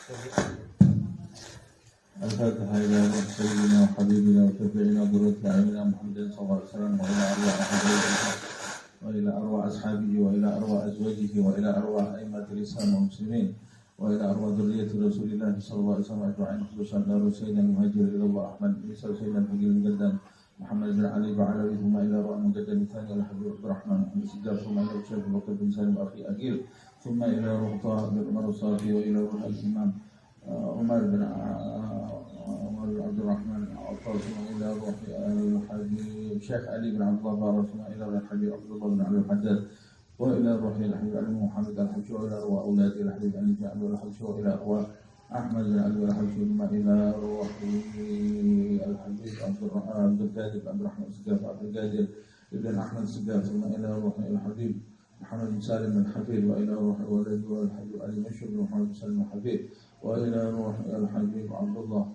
الفاتحة إلى سيدنا وحبيبنا وشفيعنا وذرية أعيننا محمد صلى الله عليه وسلم وإلى أرواح أصحابه وإلى أرواح أزواجه وإلى أرواح أئمة الإسلام والمسلمين وإلى أرواح ذرية رسول الله صلى الله عليه وسلم أجمعين خصوصا دار سيدنا المهاجر إلى الله أحمد بن سيدنا الفقير المقدم محمد بن علي بعلوي ثم إلى روح المقدم الثاني الحبيب عبد الرحمن محمد السجاد ثم إلى الشيخ بكر بن سالم أخي أجيل ثم إلى روح طه بن عمر الصافي وإلى روح الإمام عمر بن عبد الرحمن العطار ثم إلى روح الحبيب الشيخ علي بن عبد الله بارك ثم إلى روح الحبيب عبد الله بن علي الحداد وإلى روح الحبيب علي محمد الحبشي وإلى روح أولاد الحبيب علي بن علي الحبشي وإلى روح أحمد بن علي الحبشي ثم إلى روح الحبيب عبد القادر عبد الرحمن السقاف عبد القادر ابن أحمد السقاف ثم إلى روح الحبيب محمد بن سالم الحفيد وإلى روح ولد الحبيب علي مشهور بن محمد بن سالم الحفيد وإلى روح الحبيب عبد الله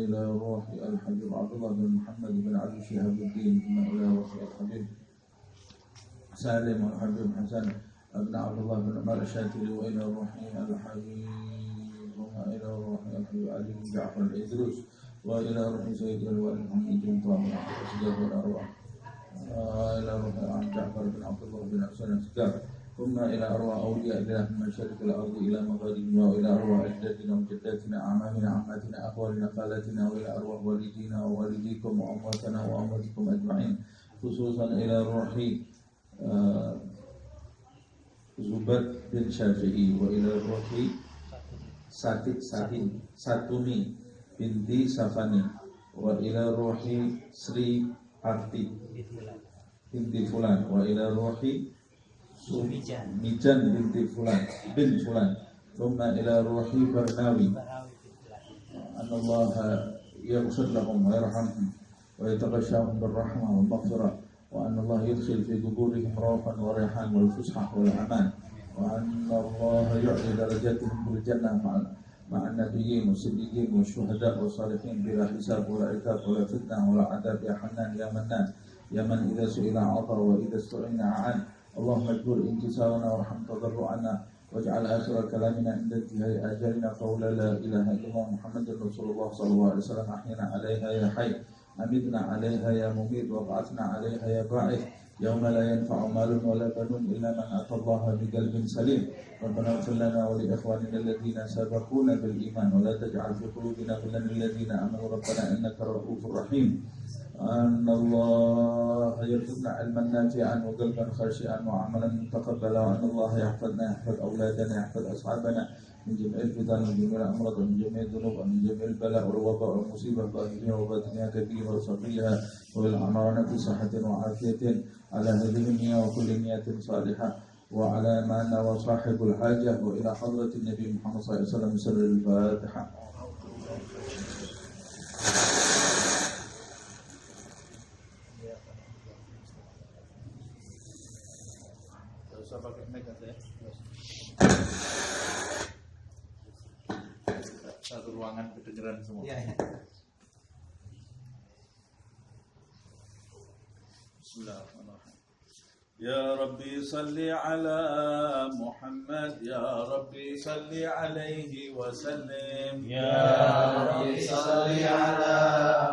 إلى روح الحبيب عبد الله بن محمد بن علي شهاب الدين ثم إلى روح الحبيب سالم والحبيب حسن ابن عبد الله بن عمر الشاتري وإلى روح الحبيب وإلى روح الحبيب علي بن جعفر الإدروس وإلى روح سيد الوالد محمد بن طاهر السجاد والأرواح إلى روح جعفر بن عبد الله بن حسين السجاد ثم إلى أرواح أولياء الله من مشارق الأرض إلى مغاربها وإلى أرواح أجدادنا وجداتنا أعمامنا عماتنا أخوالنا خالاتنا وإلى أرواح والدينا ووالديكم وأمواتنا وأمواتكم أجمعين خصوصا إلى روح Zubat bin Syafi'i wa ila rohi Satumi binti Safani wa ila rohi Sri Parti binti Fulan wa ila rohi Mijan binti Fulan bin Fulan thumma ila rohi Barnawi anallaha yaghfir lahum wa yarhamhum wa yataghashahum birrahmah wal maghfirah وأن الله يدخل في قبورهم روحا وريحان والفسحة والأمان وأن الله يعلي درجاتهم في الجنة مع النبيين والصديقين والشهداء والصالحين بلا حساب ولا عقاب ولا فتنة ولا عذاب يا حنان يا منان يا من إذا سئل عطى وإذا استعين أعان اللهم اجبر انكسارنا وارحم تضرعنا واجعل آخر كلامنا عند انتهاء أجلنا قول لا إله إلا الله محمد رسول الله صلى الله عليه وسلم أحينا عليها يا حي أمدنا عليها يا مميت وابعثنا عليها يا باعث يوم لا ينفع مال ولا بنون إلا من أتى الله بقلب سليم ربنا اغفر لنا ولإخواننا الذين سبقونا بالإيمان ولا تجعل في قلوبنا غلا للذين آمنوا ربنا إنك رؤوف رحيم أن الله يرزقنا علما نافعا وقلبا خاشعا وعملا متقبلا وأن الله يحفظنا يحفظ أولادنا يحفظ أصحابنا من جميع الفتن ومن جميع الأمراض ومن جميع الذنوب ومن جميع البلاء والوباء والمصيبة ظاهرها وباطنها كبيرها وصغيرها والأعمارنا في صحة وعافية على هذه النية وكل نية صالحة وعلى ما نوى صاحب الحاجة وإلى حضرة النبي محمد صلى الله عليه وسلم سر الفاتحة. Satu ruangan kedengeran semua. Ya. Bismillahirrahmanirrahim. Ya Rabbi salli ala Muhammad, Ya Rabbi salli alaihi wa sallim. Ya Rabbi salli ala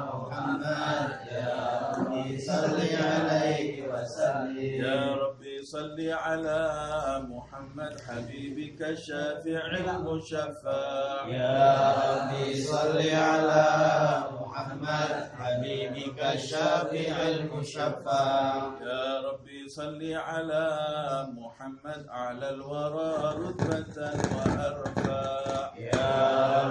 Muhammad, Ya Rabbi salli alaihi wa sallim. Ya Rabbi salli ala Muhammad habibika syafi'il musyaffa'. Ya Rabbi salli ala Muhammad habibika syafi'il musyaffa'. Ya Rabbi salli ala Muhammad a'lal wara rutbatan wa arfa'. Ya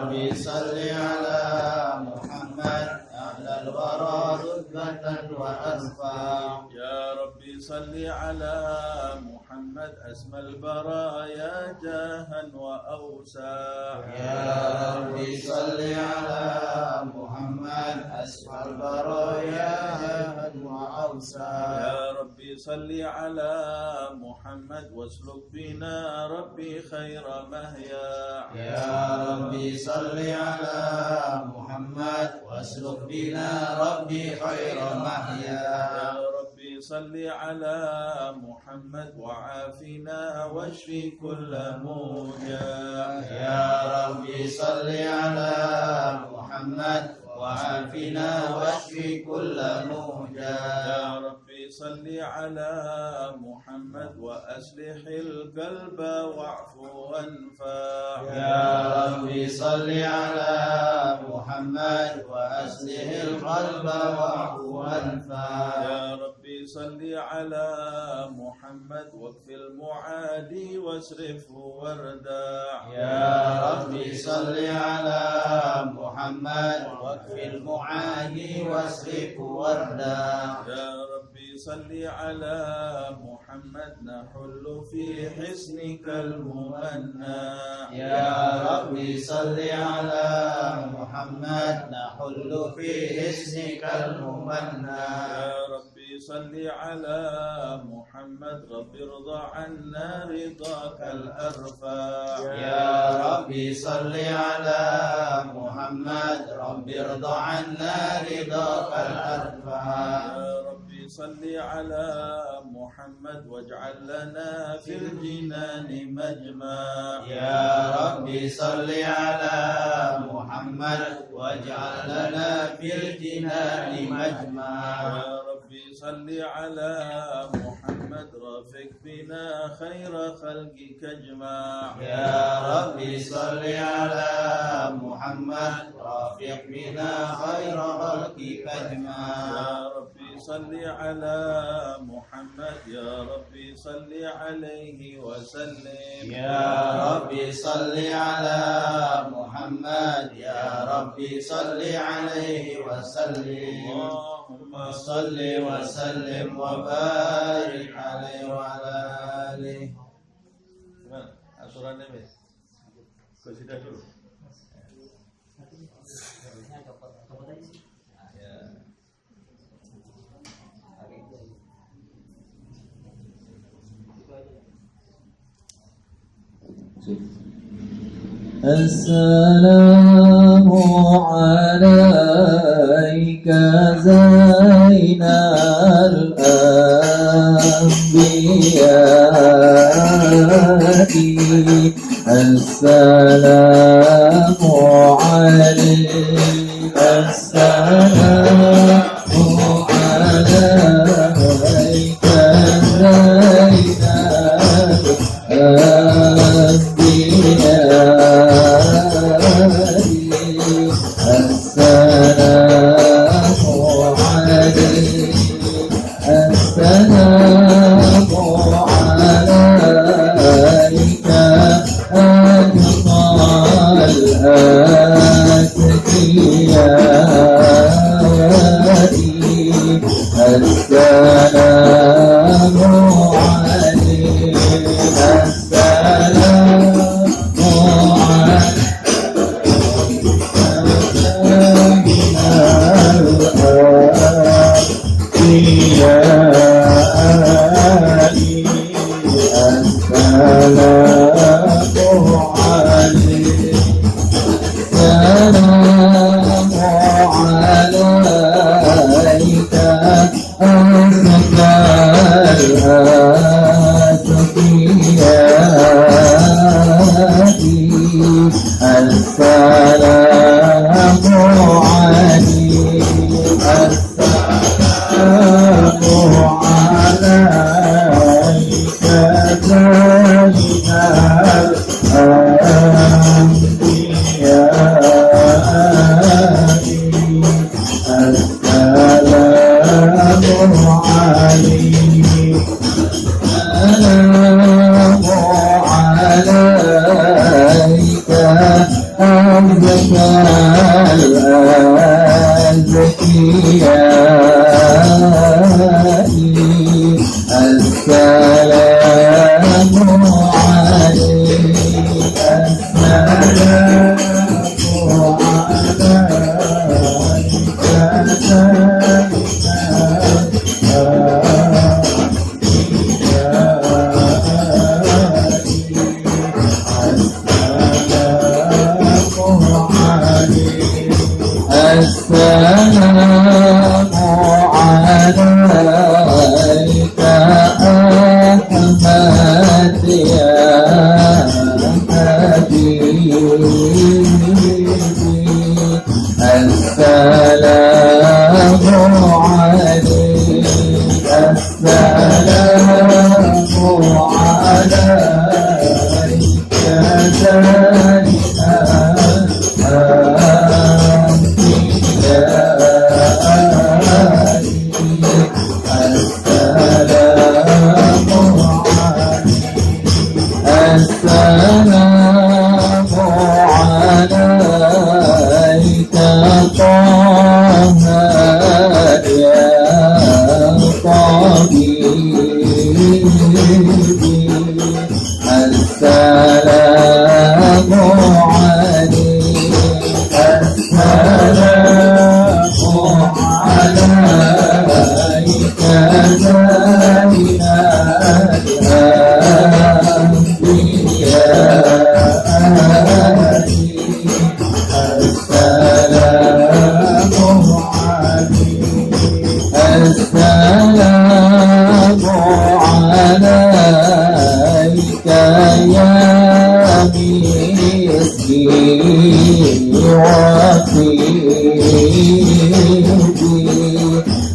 Rabbi salli ala Muhammad a'lal wara rutbatan wa arfa'. Ya Rabbi salli ala Muhammad asmal baraya jahan wa awsa'. Ya Rabbi salli ala Muhammad asmal baraya jahan wa awsa'. Ya Rabbi salli ala Muhammad wasluk bina Rabbi khaira mahya'. Ya Rabbi salli ala Muhammad wasluk bina Rabbi khaira mahya'. Ya Rabbi صل على محمد وعافنا واشف كل موجع. يا ربي صل على محمد وعافنا واشف كل موجع. يا ربي صل على محمد وأصلح القلب واعف وانفع. يا ربي صل على محمد وأصلح القلب واعف وانفع. يا ربي صل على محمد واكف المعادي واصرفه واردع. يا ربي صل على محمد واكف المعادي واصرفه واردع. يا ربي صل على محمد نحل في حصنك الممنع. يا ربي صل على محمد نحل في حصنك الممنع. يا ربي صل على محمد رب ارضى عنا رضاك الأرفع. يا ربي صل على محمد رب ارضى عنا رضاك الأرفع. يا ربي صل على محمد واجعل لنا في الجنان مجمع. يا ربي صل على محمد واجعل لنا في الجنان مجمع. يا ربي صل على محمد رافق بنا خير خلقك اجمع. يا ربي صل على محمد رافق بنا خير خلقك اجمع. يا ربي صل على محمد يا ربي صل عليه وسلم. يا ربي صل على محمد يا ربي صل عليه وسلم. اللهم صل وسلم وبارك عليه وعلى آله. Asurannya Mas. Kesidah dulu. السلام عليك زين الأنبياء. السلام عليك السلام عليك زين السلام عليك عليك طه يا طبيبي السلام عليك السلام عليك زين السلام عليك يا مسكين وطيبي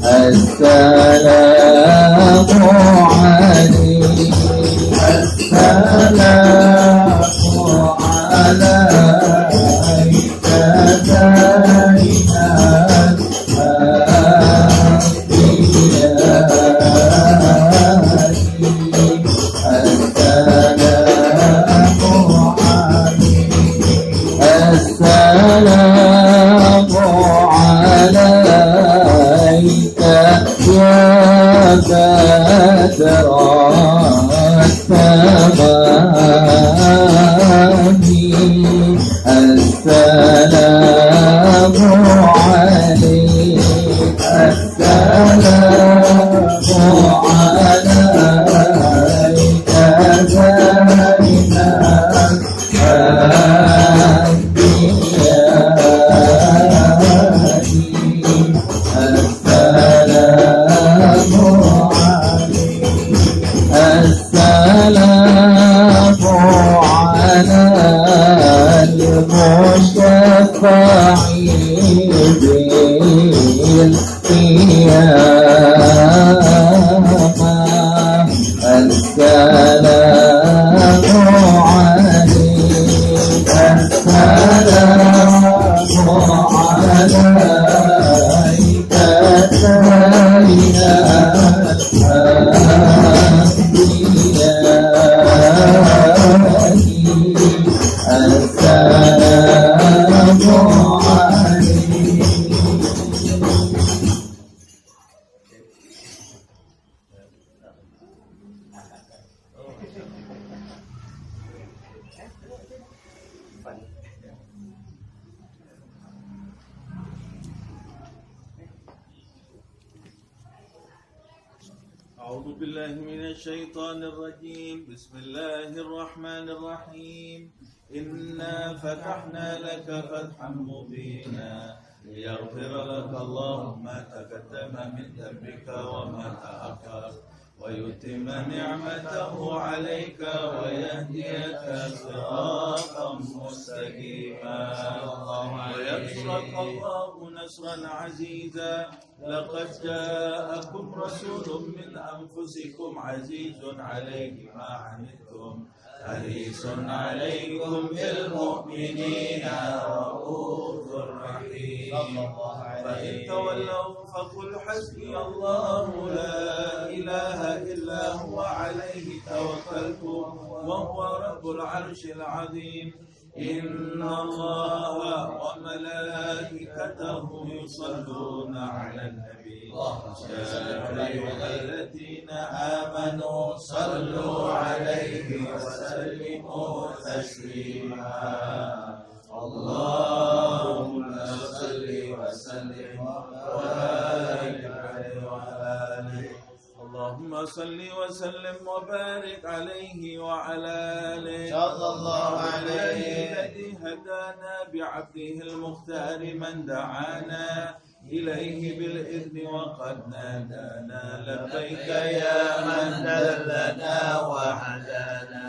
السلام عليك السلام عليك السلام عليك يا بدر التمام السلام عليك السلام عليك السلام على المشفع بالقيامة السلام عليك السلام عليك أعوذ بالله من الشيطان الرجيم. بسم الله الرحمن الرحيم. إنا فتحنا لك فتحا مبينا ليغفر لك الله ما تقدم من ذنبك وما تأخر ويتم نعمته عليك ويهديك صراطا مستقيما وينصرك الله نصرا عزيزا. لقد جاءكم رسول من أنفسكم عزيز عليه ما عنتم حريص عليكم بالمؤمنين رؤوف رحيم. فإن تولوا فقل حسبي الله لا إله إلا هو عليه توكلت وهو رب العرش العظيم. إن الله وملائكته يصلون على النبي يا أيها الذين آمنوا صلوا عليه وسلموا تسليما. اللهم صل وسلم وبارك عليه وعلى آله. اللهم صل وسلم وبارك عليه وعلى آله صلى الله عليه الذي هدانا بعبده المختار من دعانا إليه بالإذن وقد نادانا لبيك يا من دلنا وهدانا.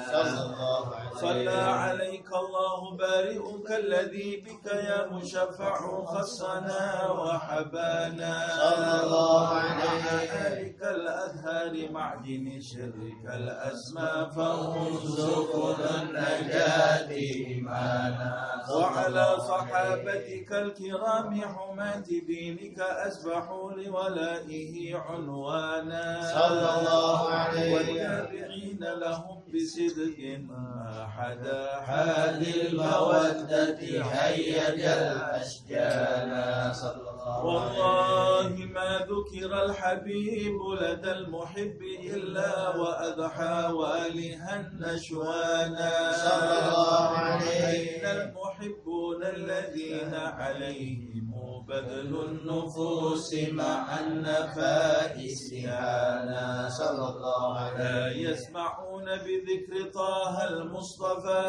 صلى عليك الله بارئك الذي بك يا مشفع خصنا وحبانا. صلى الله عليه آلك الأزهار معدن شرك الأسمى فهم سبل النجاة إيمانا. وعلى صحابتك الكرام حماة دينك أسبحوا لولائه عنوانا. صلى الله عليه والتابعين لهم بصدق ما حدا حاد المودة هيج الأشجان صلى الله والله ما ذكر الحبيب لدى المحب إلا وأضحى والها النشوانا صلى الله عليه. أين المحبون الذين عليهم بذل النفوس مع النفائس هانا صلى الله عليه. لا يسمعون بذكر طه المصطفى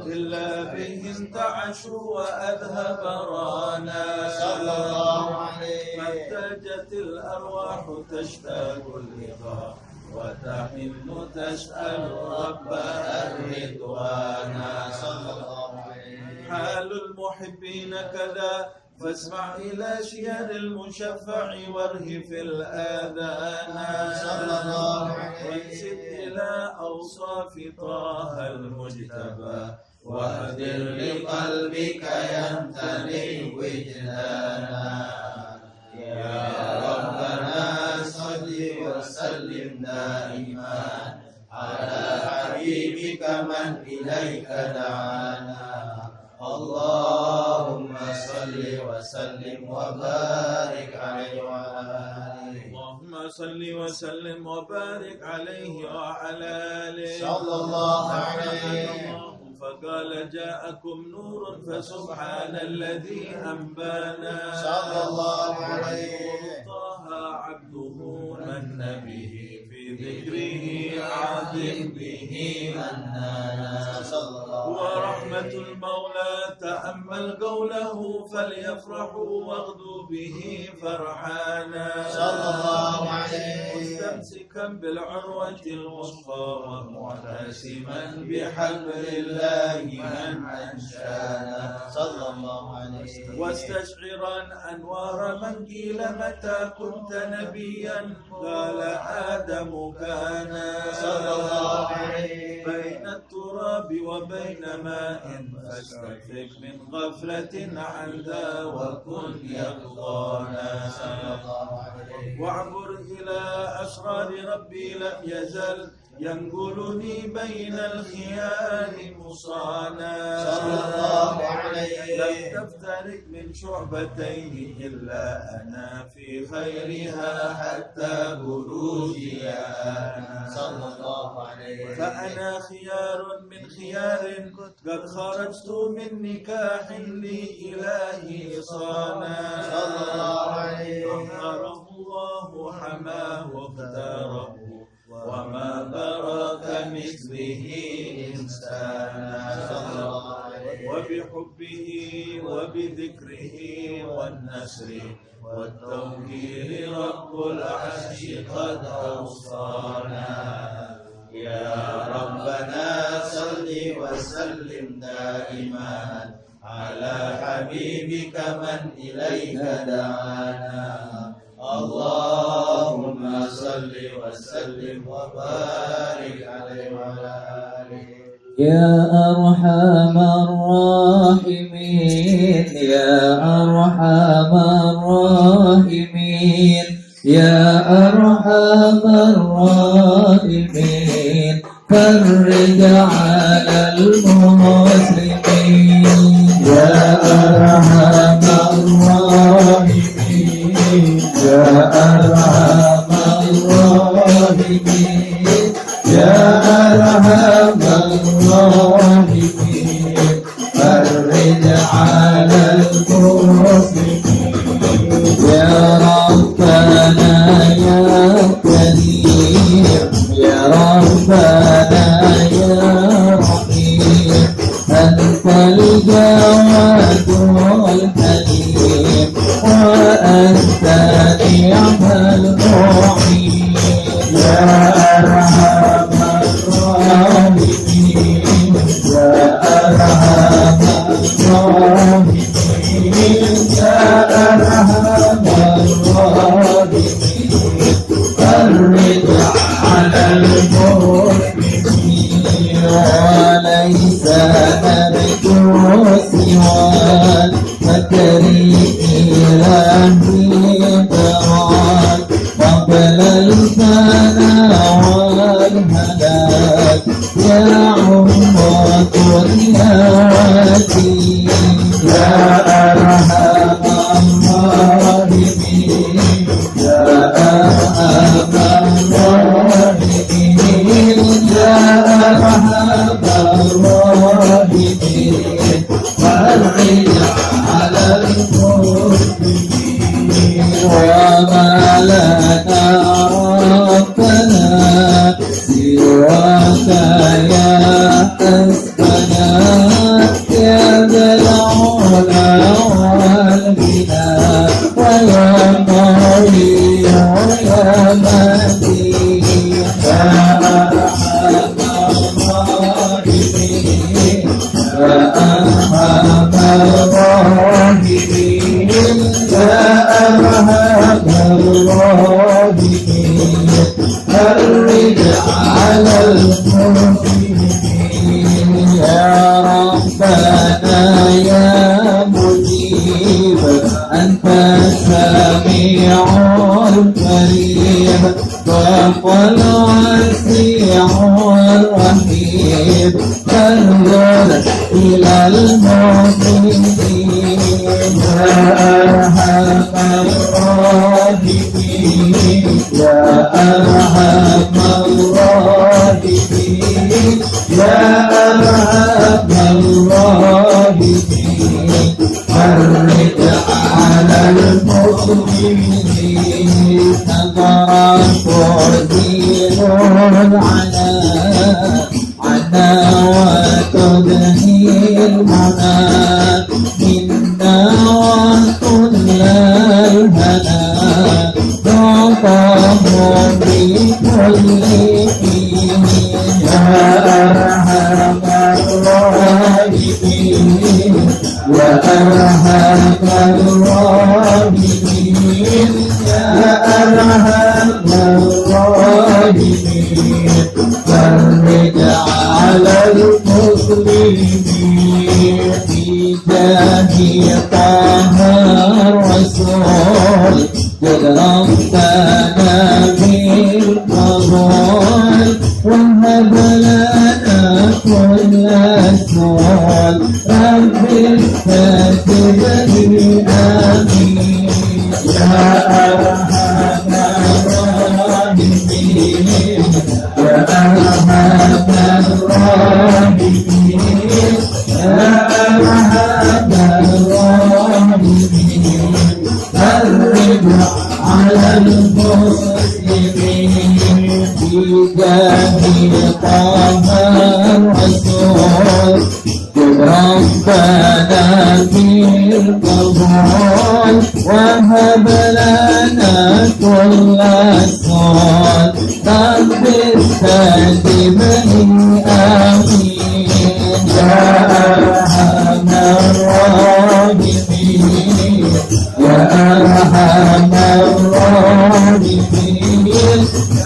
إلا به انتعشوا وأذهب رانا صلى الله عليه. فارتجت الأرواح تشتاق اللقاء وتحن تسأل ربها الرضوان صلى الله عليه. حال المحبين كذا فاسمع إلى شير المشفع وارهف الآذان صلى الله عليه. وانسد إلى أوصاف طه المجتبى واهدر لقلبك يمتلئ وجدانا يا ربنا صل وسلم دائما على حبيبك من إليك دعانا اللهم صل وسلم وبارك عليه وعلى آله. اللهم صل وسلم وبارك عليه وعلى آله صلى الله عليه. فقال جاءكم نور فسبحان الذي أنبانا صلى الله عليه. طه عبده من به في ذكره عظم به منانا صلى الله عليه. ورحمة المولى تأمل قوله فليفرحوا واغدوا به فرحانا صلى الله عليه. مستمسكا بالعروة الوثقى ومعتصما بحبل الله من أنشانا صلى الله عليه. واستشعرا أنوار من قيل متى كنت نبيا قال آدم كان صلى الله عليه. بين التراب وبين ماء فاستفق من غفلة عن ذا وكن يقضانا صلى الله عليه. واعبر إلى أسرار ربي لم يزل ينقلني بين الخيال مصانا صلى الله عليه. لم تفترق من شعبتين إلا أنا في خيرها حتى بروجي أنا صلى الله عليه. فأنا خيار من خيار قد خرجت من نكاح لإلهي صانا صلى الله عليه. طهره الله حماه واختاره وما برك مثله إنسانا صلى الله عليه. وبحبه وبذكره والنسر والتوكيل رب العرش قد أوصانا يا ربنا صل وسلم دائما على حبيبك من إليك دعانا اللهم صل وسلم وبارك عليه وعلى آله. يا أرحم الراحمين يا أرحم الراحمين يا أرحم الراحمين فرج على المسلمين يا أرحم الراحمين يا أرحم الراحمين يا أرحم الراحمين فرج على المسلمين يا ربنا يا كريم يا ربنا يا رحيم أنت الجواد الحليم وأنت نعم المعين يا أرحم الراحمين يا أرحم الراحمين يا أرحم الراحمين فرج على المسلمين وليس نرجو سوى فكريم إلهي براد قبل الفناء والهلاك يا الدنيا ودين يا أرحم الراحمين يا أرحم الراحمين يا أرحم الراحمين فرج على المسلمين وما لنا ربنا سواك يا حسبنا يا ذا العلا والغنى ويا قوي يا متين يا أرحم الراحمين يا أرحم الراحمين يا أرحم الراحمين فرج على المسلمين يا ربنا يا مجيب أنت السميع الكريم وقل واسع الرحيم فانظر إلى المؤمنين يا أرحم الراحمين يا أرحم الراحمين يا أرحم الراحمين فرج على المسلمين نظرت تزيل العنا عنا وتدهي المنى منا وكل الهنا نعطاه بكل حين يا أرحم الراحمين يا أرحم الراحمين يا أرحم الراحمين فرج على المسلمين في جاه طه الرسول قد ربنا بالقبول وهب لنا كل سؤال رب استجب لي آمين يا أرحم الراحمين يا أرحم الراحمين يا أرحم الراحمين فرج على المسلمين في جاه طه الرسول ربنا بالقبول وهب لنا كل صال رب استجب لي آمين يا أرحم الراحمين يا أرحم الراحمين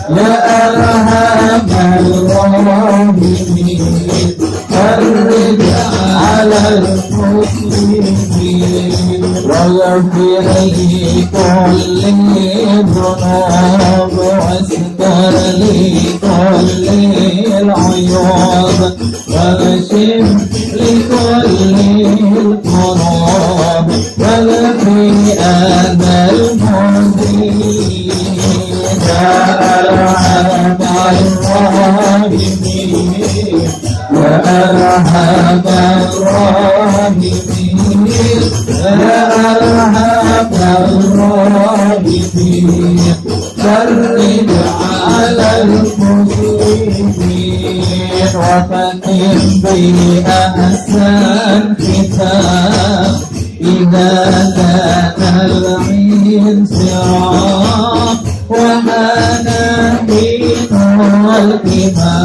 يا أرحم الراحمين فرج على المسلمين واغفر لي كل الذنوب واستر لي كل العيوب واشف لكل القلوب واغفر أذى المؤمنين يا أرحم الراحمين يا أرحم الراحمين يا أرحم الراحمين فرج على المسلمين وفتن بأحسن كتاب إذا كان العين صراط وهذا دين الإمام وبدا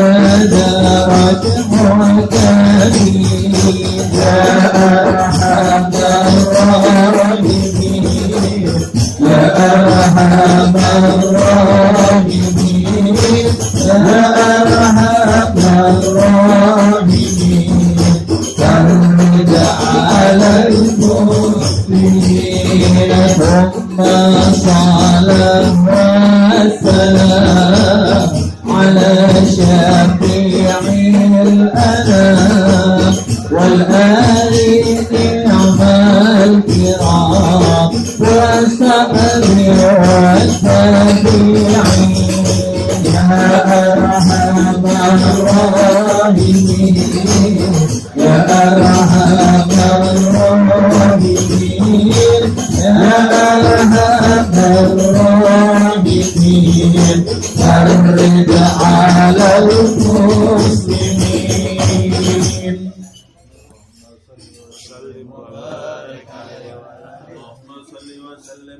رجعك يا أرحم الراحمين يا أرحم الراحمين يا أرحم الراحمين فرج على المسلمين ثم صلاة والسلام على شفيع يا أرحم الراحمين يا أرحم الراحمين فرج على المسلمين.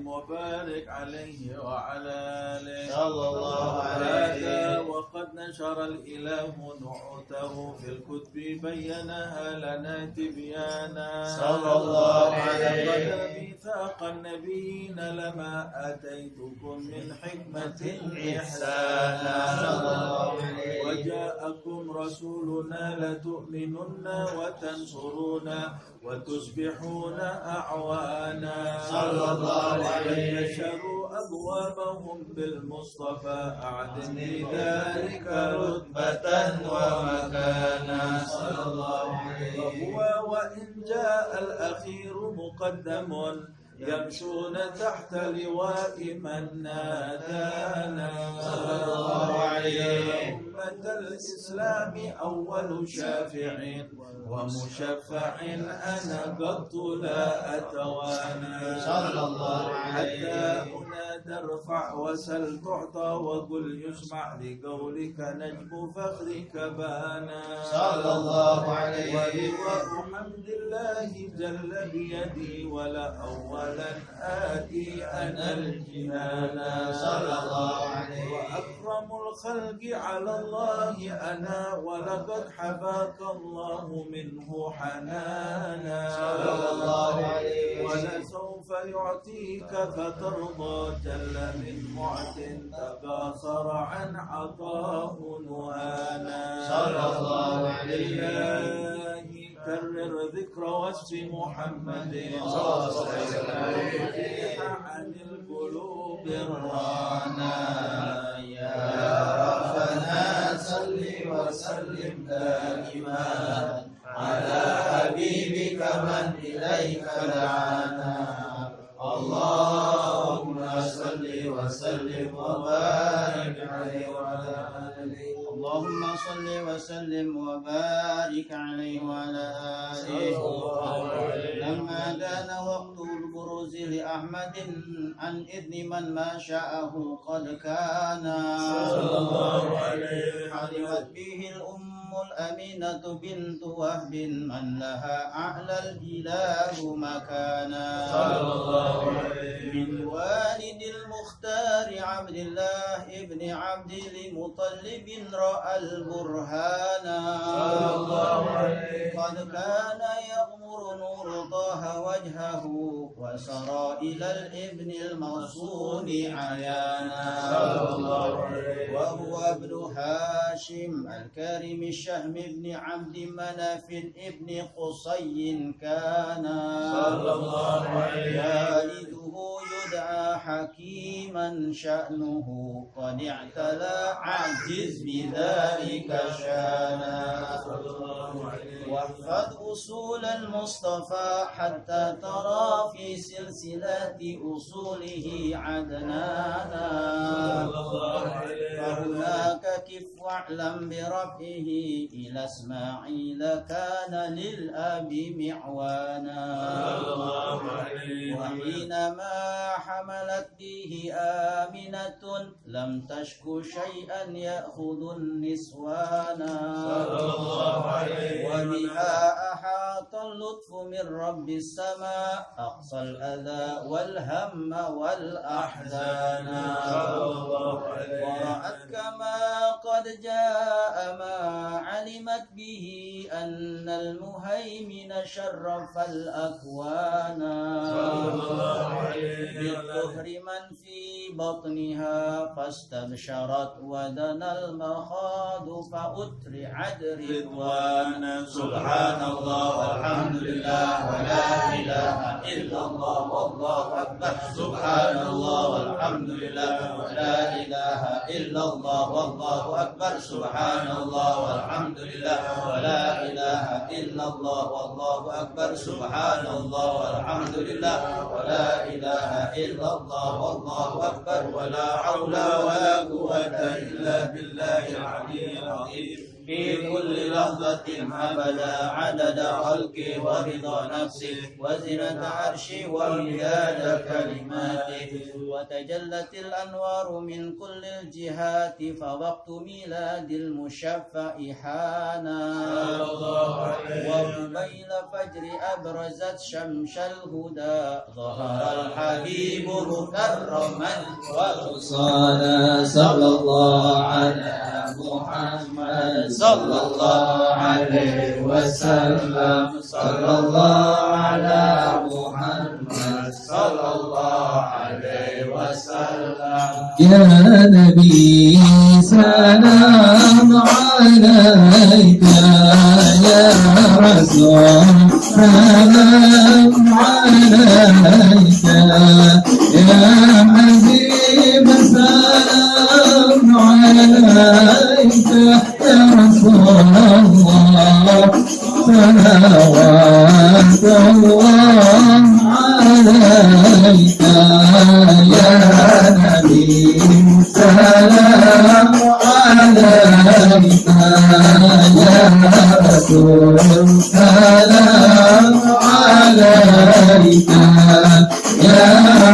وبارك عليه وعلى آله صلى الله عليه. وقد نشر الإله نعوته في الكتب بينها لنا تبيانا صلى الله عليه. لقد ميثاق النبيين لما آتيتكم من حكمة إحسانا صلى الله عليه. وجاءكم رسولنا لتؤمنن وتنصرون وتصبحون أعوانا صلى الله عليه. يشروا أبوابهم بالمصطفى أعدن لذلك رتبة ومكانا صلى الله عليه. وهو وإن جاء الأخير مقدم يمشون تحت لواء من نادانا صلى الله عليه. أمة الإسلام أول شافع ومشفع أنا قد لا أتوانى صلى الله عليه. حتى أنادى ارفع وسل تعطى وقل يسمع لقولك نجم فخرك بانا صلى الله عليه. ولواء حمد الله جل بيدي ولا أولا آتي أنا الجنانا صلى الله عليه. وأكرم الخلق على الله أنا ولقد حباك الله منه حنانا صلى الله عليه. ولسوف يعطيك فترضى جل من معت تكاثر عن عطاه نهانا صلى الله عليه. كرر ذكر واسم محمد صلى الله عليه. عن القلوب الرانا يا ربنا صل وسلم دائما على حبيبك من إليك دعانا. اللهم صل وسلم وبارك عليه وعلى آله. اللهم صل وسلم وبارك عليه وعلى آله. لما كان وقت البروز لأحمد عن إذن من ما شاءه قد كان صلى الله عليه. حلمت به الأم الأمينة بنت وهب من لها أعلى الإله مكانا صلى الله عليه. من والد المختار عبد الله ابن عبد المطلب رأى البرهان صلى الله عليه. قد كان يغمر نور طه وجهه وسرى إلى الابن الموصول عيانا صلى الله عليه. وهو ابن هاشم الكريم الشهم ابن عبد مناف ابن قصي كان صلى الله عليه. والده يدعى حكيما شأنه قد اعتلى عجز بذلك شانا صلى الله عليه. واحفظ أصول المصطفى حتى ترى في سلسلة أصوله عدنانا صلى الله عليه. فهناك كف واعلم بربه إلى إسماعيل كان للأب معوانا صلى الله عليه. وحينما حملت به آمنة لم تشك شيئا يأخذ النسوانا صلى الله عليه. وبها أحاط اللطف من رب السماء أقصى الأذى والهم والأحزان صلى الله عليه. ورأت كما قد جاء ما علمت به أن المهيمن شرف الأكوان صلى الله عليه. بالظهر من في بطنها فاستبشرت ودنا المخاض فأترعت رضوانا سبحان الله والحمد لله ولا إله إلا الله والله أكبر سبحان الله والحمد لله ولا إله إلا الله والله أكبر سبحان الله والحمد لله ولا إله إلا الله والله أكبر سبحان الله والحمد لله ولا إله إلا الله والله أكبر ولا حول ولا قوة إلا بالله العلي العظيم. في كل لحظة أبدا عدد خلقي ورضا نفسي وزنة عرشي ومداد كلماتي وتجلت الأنوار من كل الجهات فوقت ميلاد المشفع حانا وقبيل فجر أبرزت شمس الهدى ظهر الحبيب مكرما وصلى صلى الله على محمد صلى الله عليه وسلم صلى الله على محمد صلى الله عليه وسلم يا نبي سلام عليك يا رسول سلام عليك يا حبيب سلام عليك يا رسول الله صلوات الله عليك يا نبي سلام عليك يا رسول سلام عليك يا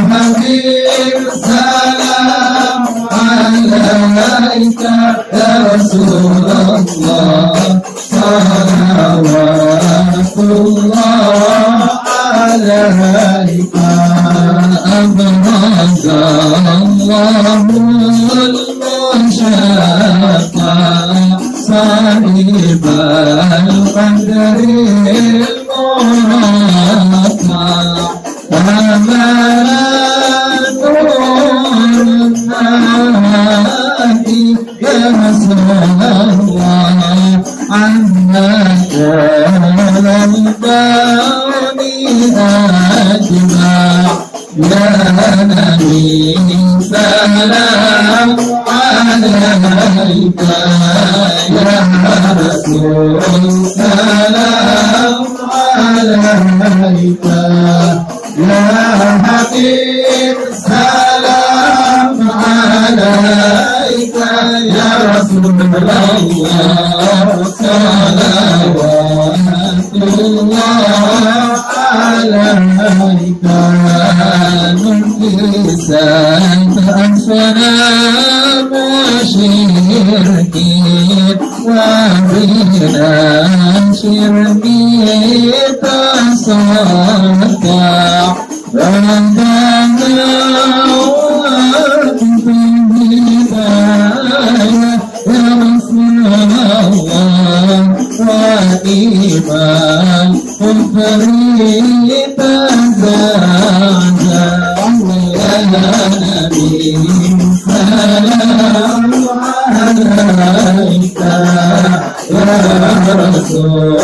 حبيب سلام عليك يا رسول الله صلوات الله عليك أبرز الله المشفع صاحب القدر المرفع أمانة الناس يا رسول الله عنك الباني أجمع يا نبي سلام عليك يا رسول سلام عليك يا حبيب سلام عليك يا رسول الله صلوات الله عليك نكسات أنفنا وشركي وبنا شركي تصدع ربنا وأنت الهداية يا رسول الله وإيمان الفريد تزعزع يا نبي سلام عليك يا رسول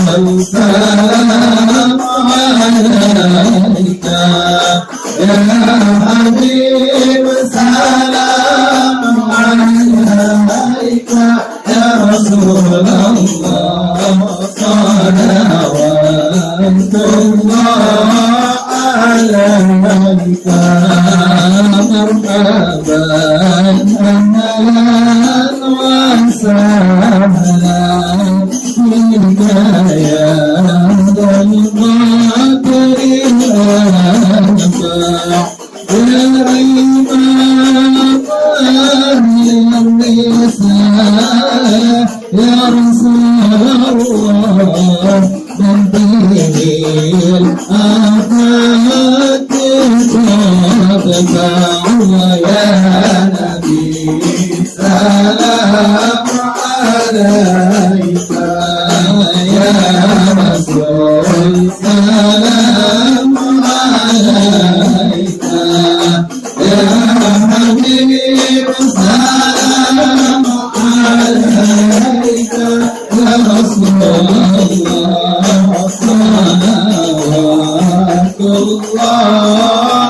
سلام عليك يا حبيب سلام عليك يا رسول الله صلوات الله عليك مرحبا أهلا وسهلا بك يا ذا القدر الأنفع يا ريمان النساء يا رسول الله من به الآفات تتبع يا نبي سلام عليك يا رسول سلام عليك يا حبيب سلام عليك يا رسول الله صلوات الله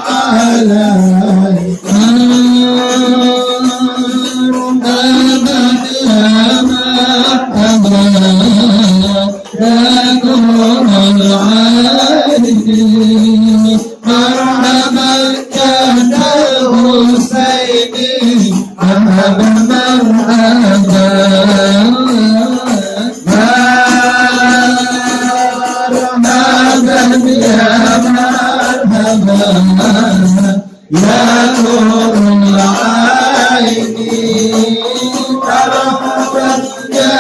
عليك مرحبا كان الحسين مرحبا يا مرحبا يا نور العين مرحبا يا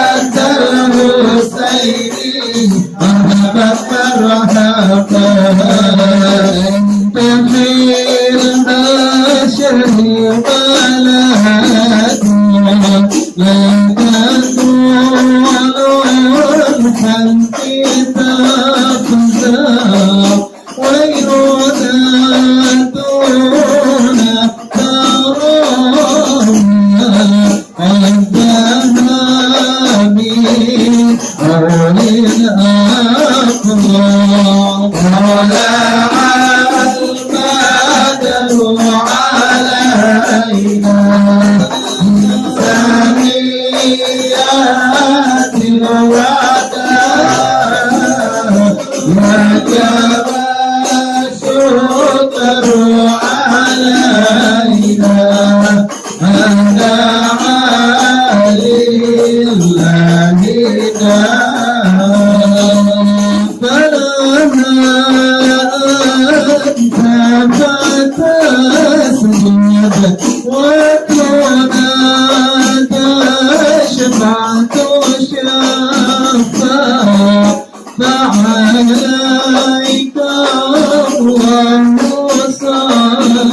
الحسين مرحبا مرحبا انت خير بشر ولدنا لا تنور الخلق تفزع وينادون ترانا عندنا من أولي الأقوام طلع البدر علينا من ثنيات الوداع وجب الشكر علينا هذا لله فلما أنت فتسجد وتنادى شفعة شفاعة فعليك الله صلى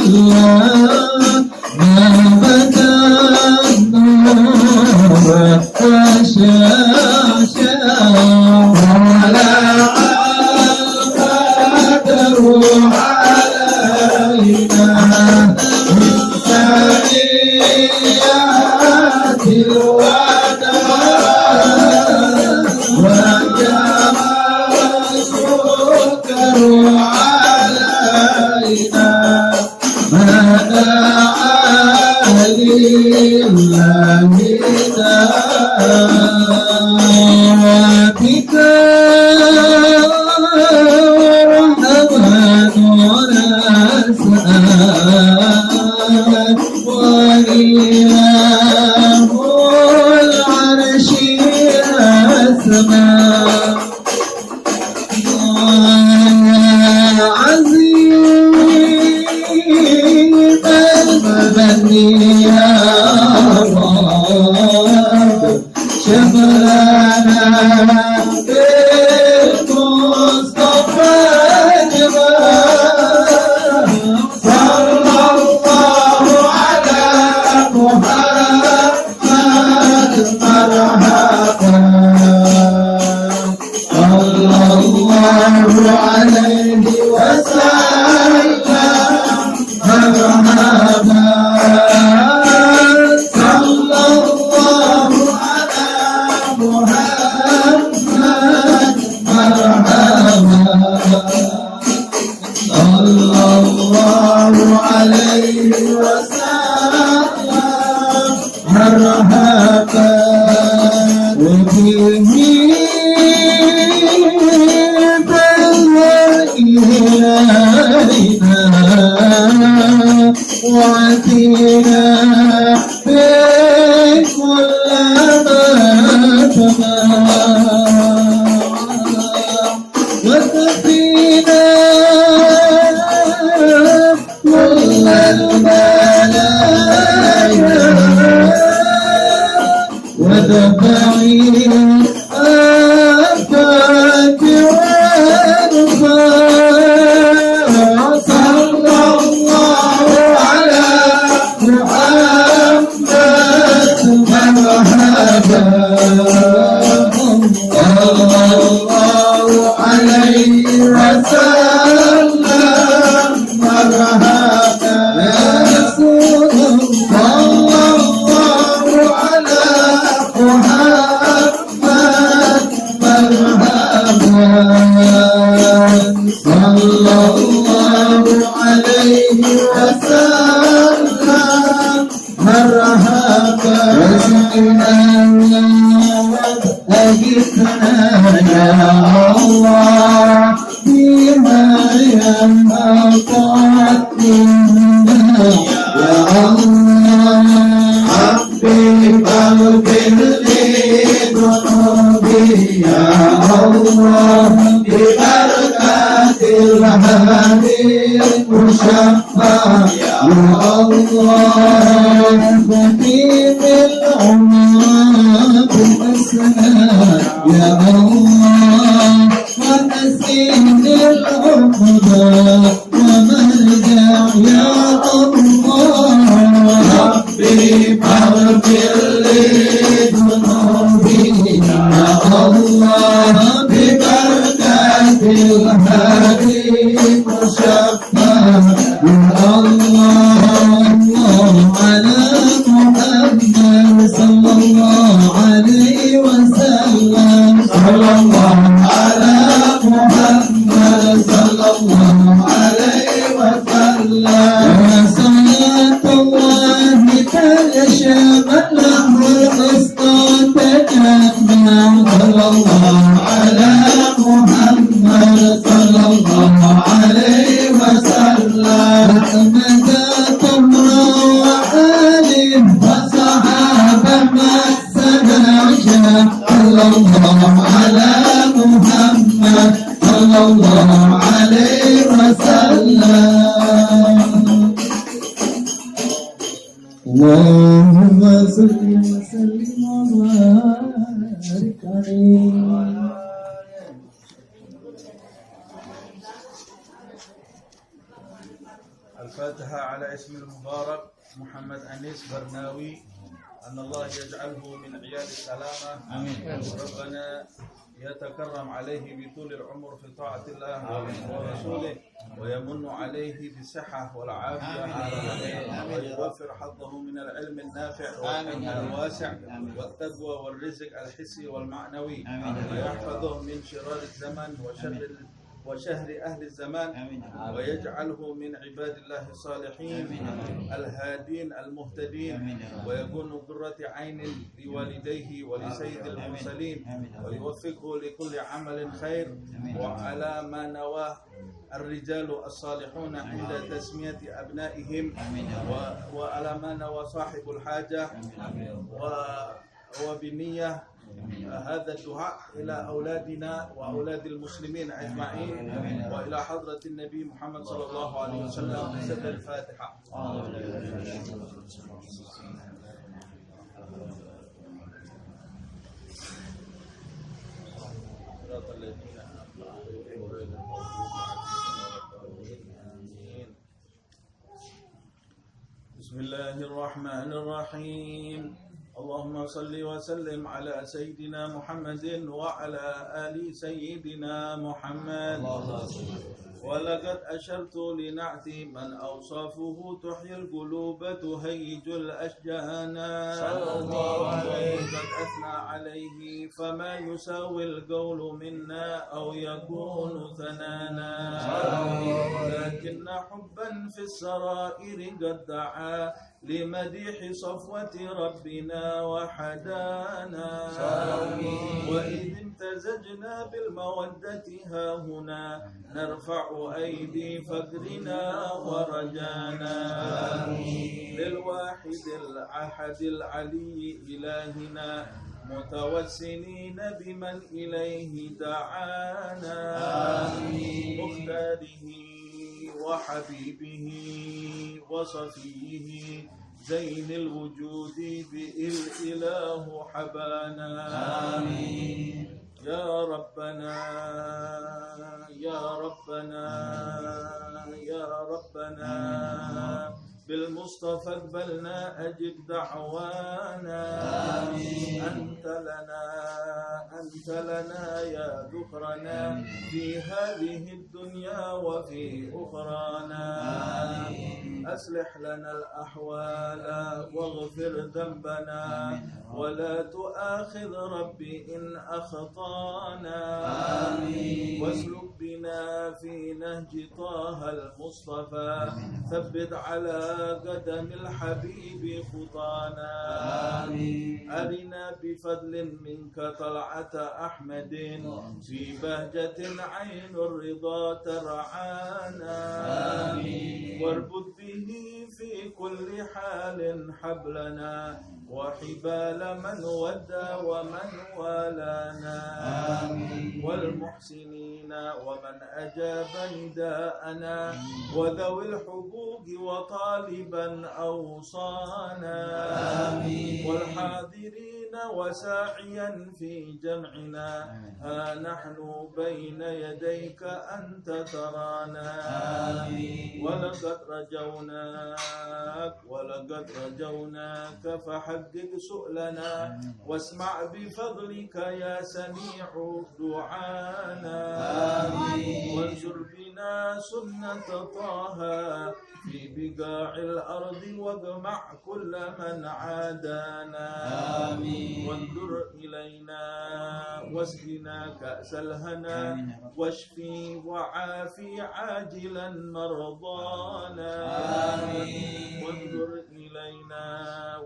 ما بدا النور وشاشا ولا القدر علينا من ثنيات الوداع وجب الشكر علينا ما دعا لله دعوتك رحمن ونسأل وإله العرش أسماء عظيم المبني يا رب شملنا بالمصطفى جمال صلى الله على محمد مرحبا صلى الله عليه وسلم مرحبا صلى الله على محمد مرحبا صلى الله عليه وسلم مرحبا وبه وعدنا بكل ما تمام وكفينا كل الملايا ودفعي الآفات والرفاع صلى الله على محمد الله ببركة الهادي المشفع يا الله خفيف العمى بالأسماء يا الله ونسيم العقبى ومرجع يا الله ربي فاغفر لي ذنوبي يا الله ببركة الهادي المشفع يا الله على محمد صلى الله عليه وسلم صلى الله على محمد صلى الله عليه وسلم صلاة الله تشمل له القسط تجمع صلى الله على محمد صلى الله عليه وسلم أحمد طمرا وآله وصحابة ما السناجة صلى الله على محمد صلى الله عليه وسلم اللهم صل وسلم وبارك عليه. الفاتحة على اسم المبارك محمد أنيس برناوي، أن الله يجعله من عيال السلامة آمين. ربنا يتكرم عليه بطول العمر في طاعة الله ورسوله ويمن عليه بالصحة والعافية ويوفر حظه من العلم النافع والعلم الواسع والتقوى والرزق الحسي والمعنوي ويحفظه من شرار الزمن وشهر أهل الزمان ويجعله من عباد الله الصالحين الهادين المهتدين ويكون قرة عين لوالديه ولسيد المرسلين ويوفقه لكل عمل خير وعلى ما نواه الرجال الصالحون عند تسمية أبنائهم وعلى ما نوى صاحب الحاجة وبنية هذا الدعاء إلى أولادنا وأولاد المسلمين أجمعين وإلى حضرة النبي محمد صلى الله عليه وسلم. سد الفاتحة. بسم الله الرحمن الرحيم. اللهم صل وسلم على سيدنا محمد وعلى آل سيدنا محمد. ولقد أشرت لنعت من أوصافه تحيي القلوب تهيج الأشجان صلى الله عليه قد أثنى عليه فما يساوي القول منا أو يكون ثنانا لكن حبا في السرائر قد دعا لمديح صفوة ربنا وحدانا وإذ امتزجنا بالمودة ها هنا نرفع أيدي فقرنا ورجانا للواحد الأحد العلي إلهنا متوسلين بمن إليه دعانا مختاره وحبيبه وصفيه زين الوجود بالإله حبانا آمين. يا ربنا يا ربنا يا ربنا بالمصطفى اقبلنا أجب دعوانا آمين. أنت لنا يا ذكرنا في هذه الدنيا وفي أخرانا آمين. أصلح لنا الأحوال واغفر ذنبنا ولا تؤاخذ ربي إن أخطانا آمين. واسلك بنا في نهج النهج طه المصطفى ثبت على قدم الحبيب خطانا أرنا بفضل منك طلعة أحمد في بهجة عين الرضا ترعانا واربط به في كل حال حبلنا وحبال من ودى ومن والانا والمحسنين ومن أجاب نداءنا وذوي الحقوق وطالبا أوصانا والحاضرين وساعيا في جمعنا ها نحن بين يديك أنت ترانا ولقد رجوناك فحقق سؤلنا واسمع بفضلك يا سميع دعانا وانشر بنا سنة طه في بقاع الأرض واجمع كل من عادانا وانظر إلينا واسقنا كأس الهنا واشفي وعافي عاجلا مرضانا وانظر إلينا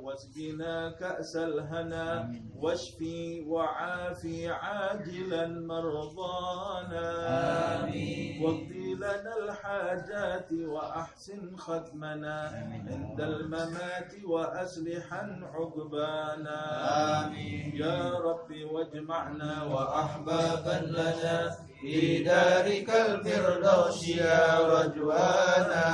واسقنا كأس الهنا واشفي وعافي عاجلا مرضانا واقضي لنا الحاجات وأحسن ختمنا عند الممات وأصلحا عقبانا يا رب واجمعنا وأحبابا لنا في دارك الفردوس يا رجوانا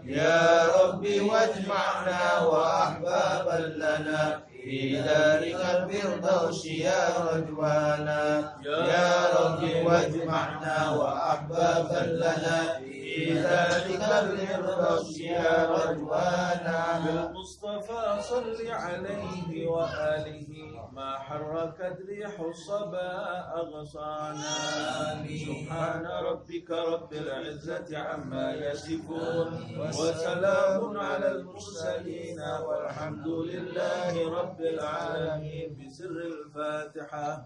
يا رب واجمعنا وأحبابا لنا في دارك الفردوس يا رجوانا يا رب واجمعنا وأحبابا لنا في ذلك الفردوس يا رجوانا بالمصطفى صل عليه وآله ما حركت ريح الصبا أغصانا سبحان ربك رب العزة عما يصفون وسلام على المرسلين والحمد لله رب العالمين بسر الفاتحة.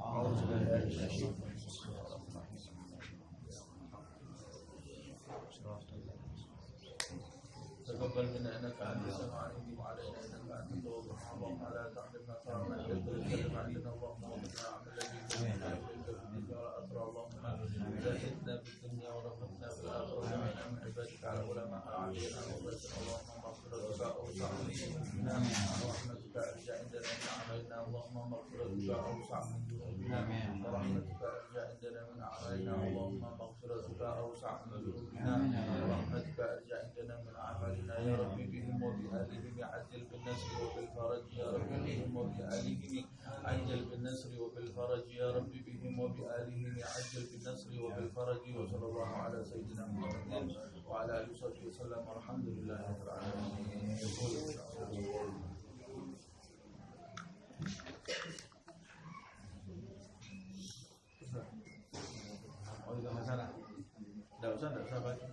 تقبل منا انك انت السميع العليم وعلينا انك انت التواب الرحيم اللهم لا تحرمنا كرما تكرم عندنا اللهم وقنا عمل الذي كنت اللهم زاهدنا في الدنيا ورحمتنا في الاخره وجعلنا من عبادك على علماء اعطينا وبارك اللهم مغفرتك اوسع من ورحمتك ارجع عندنا من اعمالنا اللهم مغفرتك اوسع من ذنوبنا ورحمتك ارجع عندنا من اعمالنا اللهم مغفرتك اوسع من ذنوبنا ورحمتك ارجع عندنا من اعمالنا يا رب بهم وبآلهم عجل بالنصر وبالفرج يا رب بهم وبآلهم عجل بالنصر وبالفرج يا رب بهم وبآلهم عجل بالنصر وبالفرج وصلى الله على سيدنا محمد وعلى آله وصحبه وسلم والحمد لله رب العالمين. Oh itu masalah. Tidak usah baca.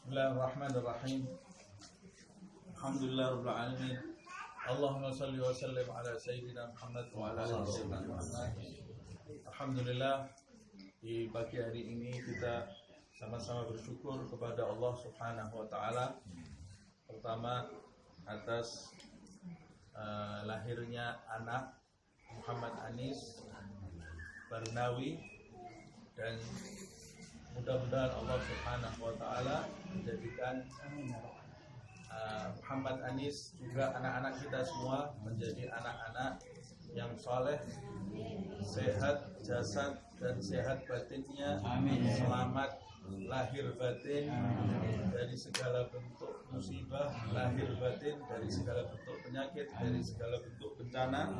Bismillahirrahmanirrahim. Alhamdulillah rabbil alamin. Allahumma salli wa sallim ala sayyidina Muhammad wa ala alihi sayyidina Muhammad. Alhamdulillah, di pagi hari ini kita sama-sama bersyukur kepada Allah Subhanahu wa taala. Pertama atas lahirnya anak Muhammad Anis Barnawi, dan mudah-mudahan Allah Subhanahu wa taala menjadikan Muhammad Anis juga anak-anak kita semua menjadi anak-anak yang saleh, sehat jasad dan sehat batinnya. Amin. Selamat lahir batin dari segala bentuk musibah, lahir batin dari segala bentuk penyakit, dari segala bentuk bencana,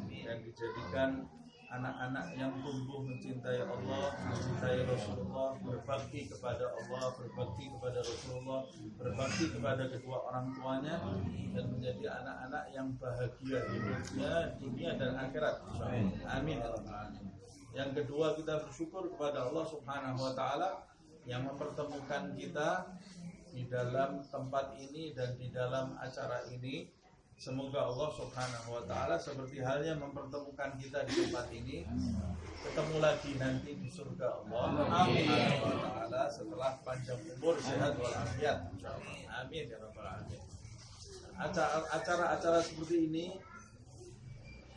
dan dijadikan anak-anak yang tumbuh mencintai Allah, mencintai Rasulullah, berbakti kepada Allah, berbakti kepada Rasulullah, berbakti kepada kedua orang tuanya, dan menjadi anak-anak yang bahagia hidupnya dunia dan akhirat. Amin. Yang kedua, kita bersyukur kepada Allah Subhanahu wa taala yang mempertemukan kita di dalam tempat ini dan di dalam acara ini Semoga Allah Subhanahu wa taala seperti halnya mempertemukan kita di tempat ini, ketemu lagi nanti di surga Allah. Amin ya rabbal alamin, setelah panjang umur, sehat walafiat insyaallah. Amin ya rabbal alamin. Acara-acara seperti ini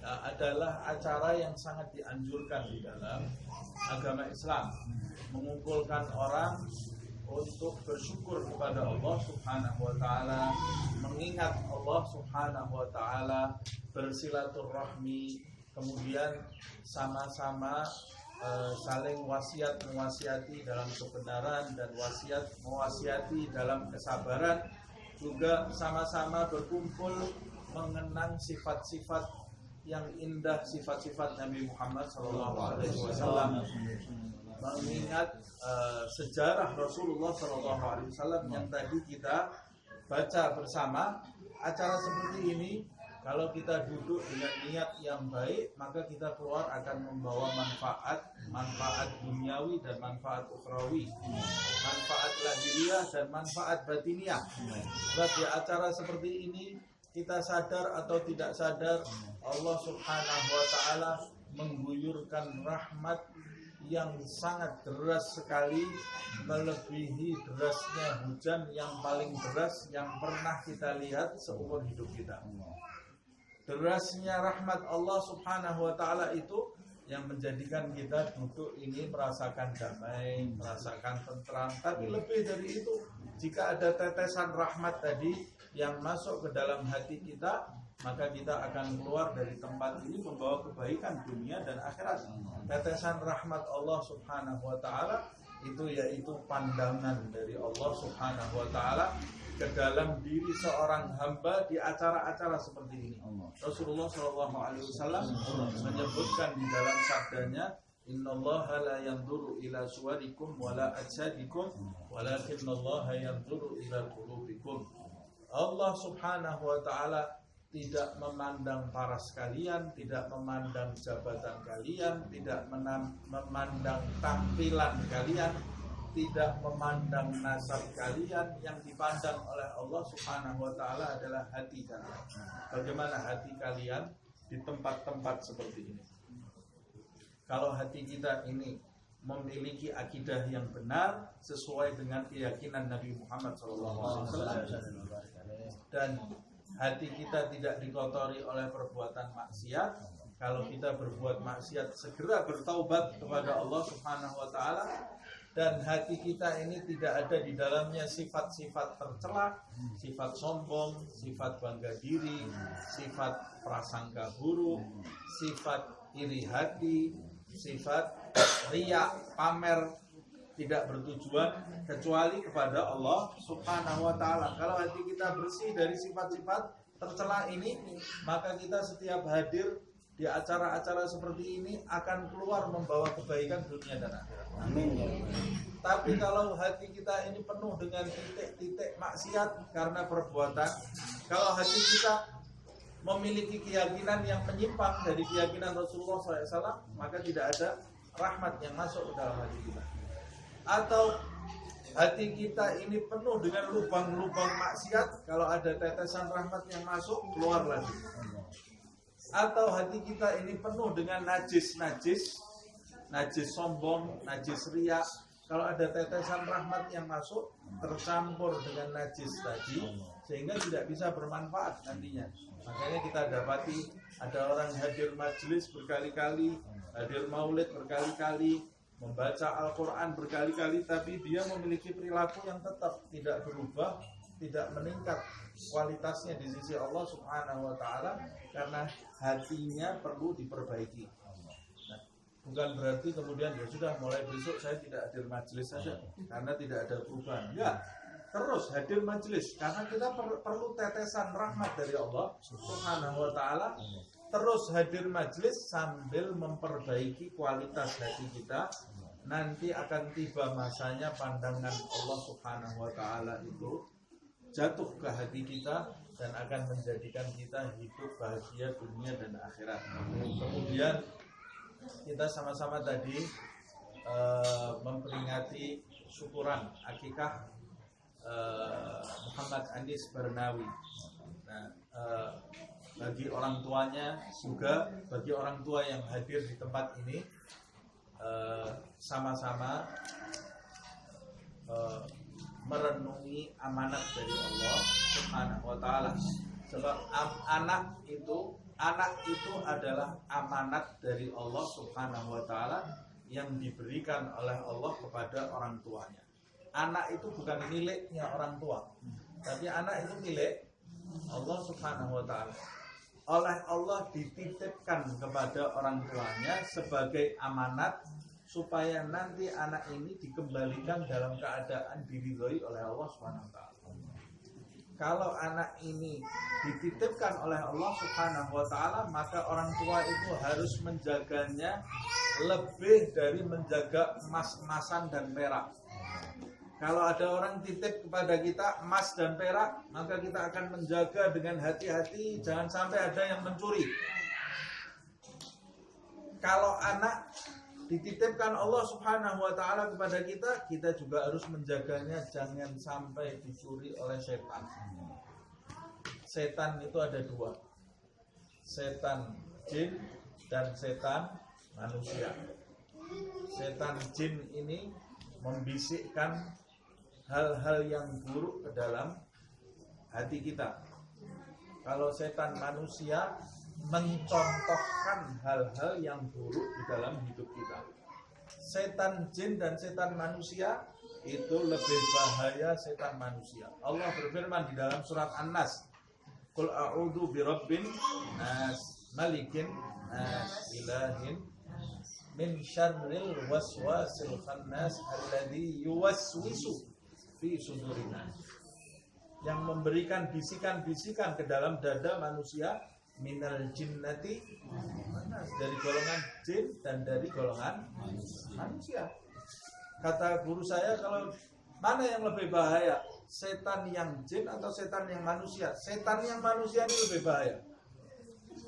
adalah acara yang sangat dianjurkan di dalam agama Islam, mengumpulkan orang untuk bersyukur kepada Allah Subhanahu wa taala, mengingat Allah Subhanahu wa taala, bersilaturahmi, kemudian sama-sama saling wasiat mewasiati dalam kebenaran dan wasiat mewasiati dalam kesabaran, juga sama-sama berkumpul mengenang sifat-sifat yang indah, sifat-sifat Nabi Muhammad SAW, mengingat sejarah Rasulullah SAW yang tadi kita baca bersama. Acara seperti ini, kalau kita duduk dengan niat yang baik, maka kita keluar akan membawa manfaat duniawi dan manfaat ukhrawi, manfaat lahiriah dan manfaat batiniah. Sebab di acara seperti ini, kita sadar atau tidak sadar, Allah Subhanahu wa taala mengguyurkan rahmat yang sangat deras sekali, melebihi derasnya hujan yang paling deras yang pernah kita lihat seumur hidup kita. Derasnya rahmat Allah Subhanahu wa taala itu yang menjadikan kita duduk ini merasakan damai, merasakan tentram. Tapi lebih dari itu, jika ada tetesan rahmat tadi yang masuk ke dalam hati kita, maka kita akan keluar dari tempat ini membawa kebaikan dunia dan akhirat. Tetesan rahmat Allah Subhanahu wa taala itu yaitu pandangan dari Allah Subhanahu wa taala ke dalam diri seorang hamba di acara-acara seperti ini. Rasulullah SAW menyebutkan di dalam sabdanya, Innallaha la yanzuru ila suwarikum wala ajsadikum walakinallaha yanzuru ila qulubikum. Allah Subhanahu wa taala tidak memandang paras kalian, tidak memandang jabatan kalian, tidak memandang tampilan kalian, tidak memandang nasab kalian. Yang dipandang oleh Allah Subhanahu wa taala adalah hati kalian. Bagaimana hati kalian di tempat-tempat seperti ini? Kalau hati kita ini memiliki akidah yang benar sesuai dengan keyakinan Nabi Muhammad SAW, dan hati kita tidak dikotori oleh perbuatan maksiat, kalau kita berbuat maksiat segera bertaubat kepada Allah Subhanahu wa taala, dan hati kita ini tidak ada di dalamnya sifat-sifat tercela, sifat sombong, sifat bangga diri, sifat prasangka buruk, sifat iri hati, sifat riya, pamer, tidak bertujuan kecuali kepada Allah Subhanahu wa taala. Kalau hati kita bersih dari sifat-sifat tercela ini, maka kita setiap hadir di acara-acara seperti ini akan keluar membawa kebaikan dunia dan akhirat. Amin. Tapi kalau hati kita ini penuh dengan titik-titik maksiat karena perbuatan, kalau hati kita memiliki keyakinan yang menyimpang dari keyakinan Rasulullah SAW, maka tidak ada rahmat yang masuk ke dalam hati kita. Atau hati kita ini penuh dengan lubang-lubang maksiat, kalau ada tetesan rahmat yang masuk, keluar lagi. Atau hati kita ini penuh dengan najis sombong, najis riya, kalau ada tetesan rahmat yang masuk, tercampur dengan najis tadi, sehingga tidak bisa bermanfaat nantinya. Makanya kita dapati ada orang hadir majelis berkali-kali, hadir maulid berkali-kali, membaca Al-Quran berkali-kali, tapi dia memiliki perilaku yang tetap tidak berubah, tidak meningkat kualitasnya di sisi Allah Subhanahu wa taala, karena hatinya perlu diperbaiki. Nah, bukan berarti kemudian ya sudah mulai besok saya tidak hadir majelis saja karena tidak ada perubahan. Enggak, terus hadir majelis karena kita perlu tetesan rahmat dari Allah Subhanahu wa taala. Terus hadir majelis sambil memperbaiki kualitas hati kita. Nanti akan tiba masanya pandangan Allah Subhanahu wa taala itu jatuh ke hati kita dan akan menjadikan kita hidup bahagia dunia dan akhirat. Kemudian kita sama-sama tadi memperingati syukuran akikah Muhammad Anis Barnawi. Nah, bagi orang tuanya, juga bagi orang tua yang hadir di tempat ini, sama-sama merenungi amanat dari Allah Subhanahu wa taala. Sebab anak itu adalah amanat dari Allah Subhanahu wa taala yang diberikan oleh Allah kepada orang tuanya. Anak itu bukan miliknya orang tua, tapi anak itu milik Allah Subhanahu wa taala. Oleh Allah dititipkan kepada orang tuanya sebagai amanat supaya nanti anak ini dikembalikan dalam keadaan diridhoi oleh Allah Subhanahu wa taala. Kalau anak ini dititipkan oleh Allah Subhanahu wa taala, maka orang tua itu harus menjaganya lebih dari menjaga emas-emasan dan perak. Kalau ada orang titip kepada kita emas dan perak, maka kita akan menjaga dengan hati-hati, jangan sampai ada yang mencuri. Kalau anak dititipkan Allah Subhanahu wa taala kepada kita, kita juga harus menjaganya jangan sampai dicuri oleh setan. Setan itu ada dua, setan jin dan setan manusia. Setan jin ini membisikkan hal-hal yang buruk ke dalam hati kita. Kalau setan manusia mencontohkan hal-hal yang buruk di dalam hidup kita. Setan jin dan setan manusia itu lebih bahaya setan manusia. Allah berfirman di dalam surat An-Nas, Qul a'udzu birabbin nas, malikin nas, ilahin min syarril waswasil khannas alladzi yuwaswisu fi sudurin nas. Yang memberikan bisikan-bisikan ke dalam dada manusia, minal jinnati, dari golongan jin dan dari golongan manusia. Kata guru saya, kalau mana yang lebih bahaya, setan yang jin atau setan yang manusia? Setan yang manusia ini lebih bahaya.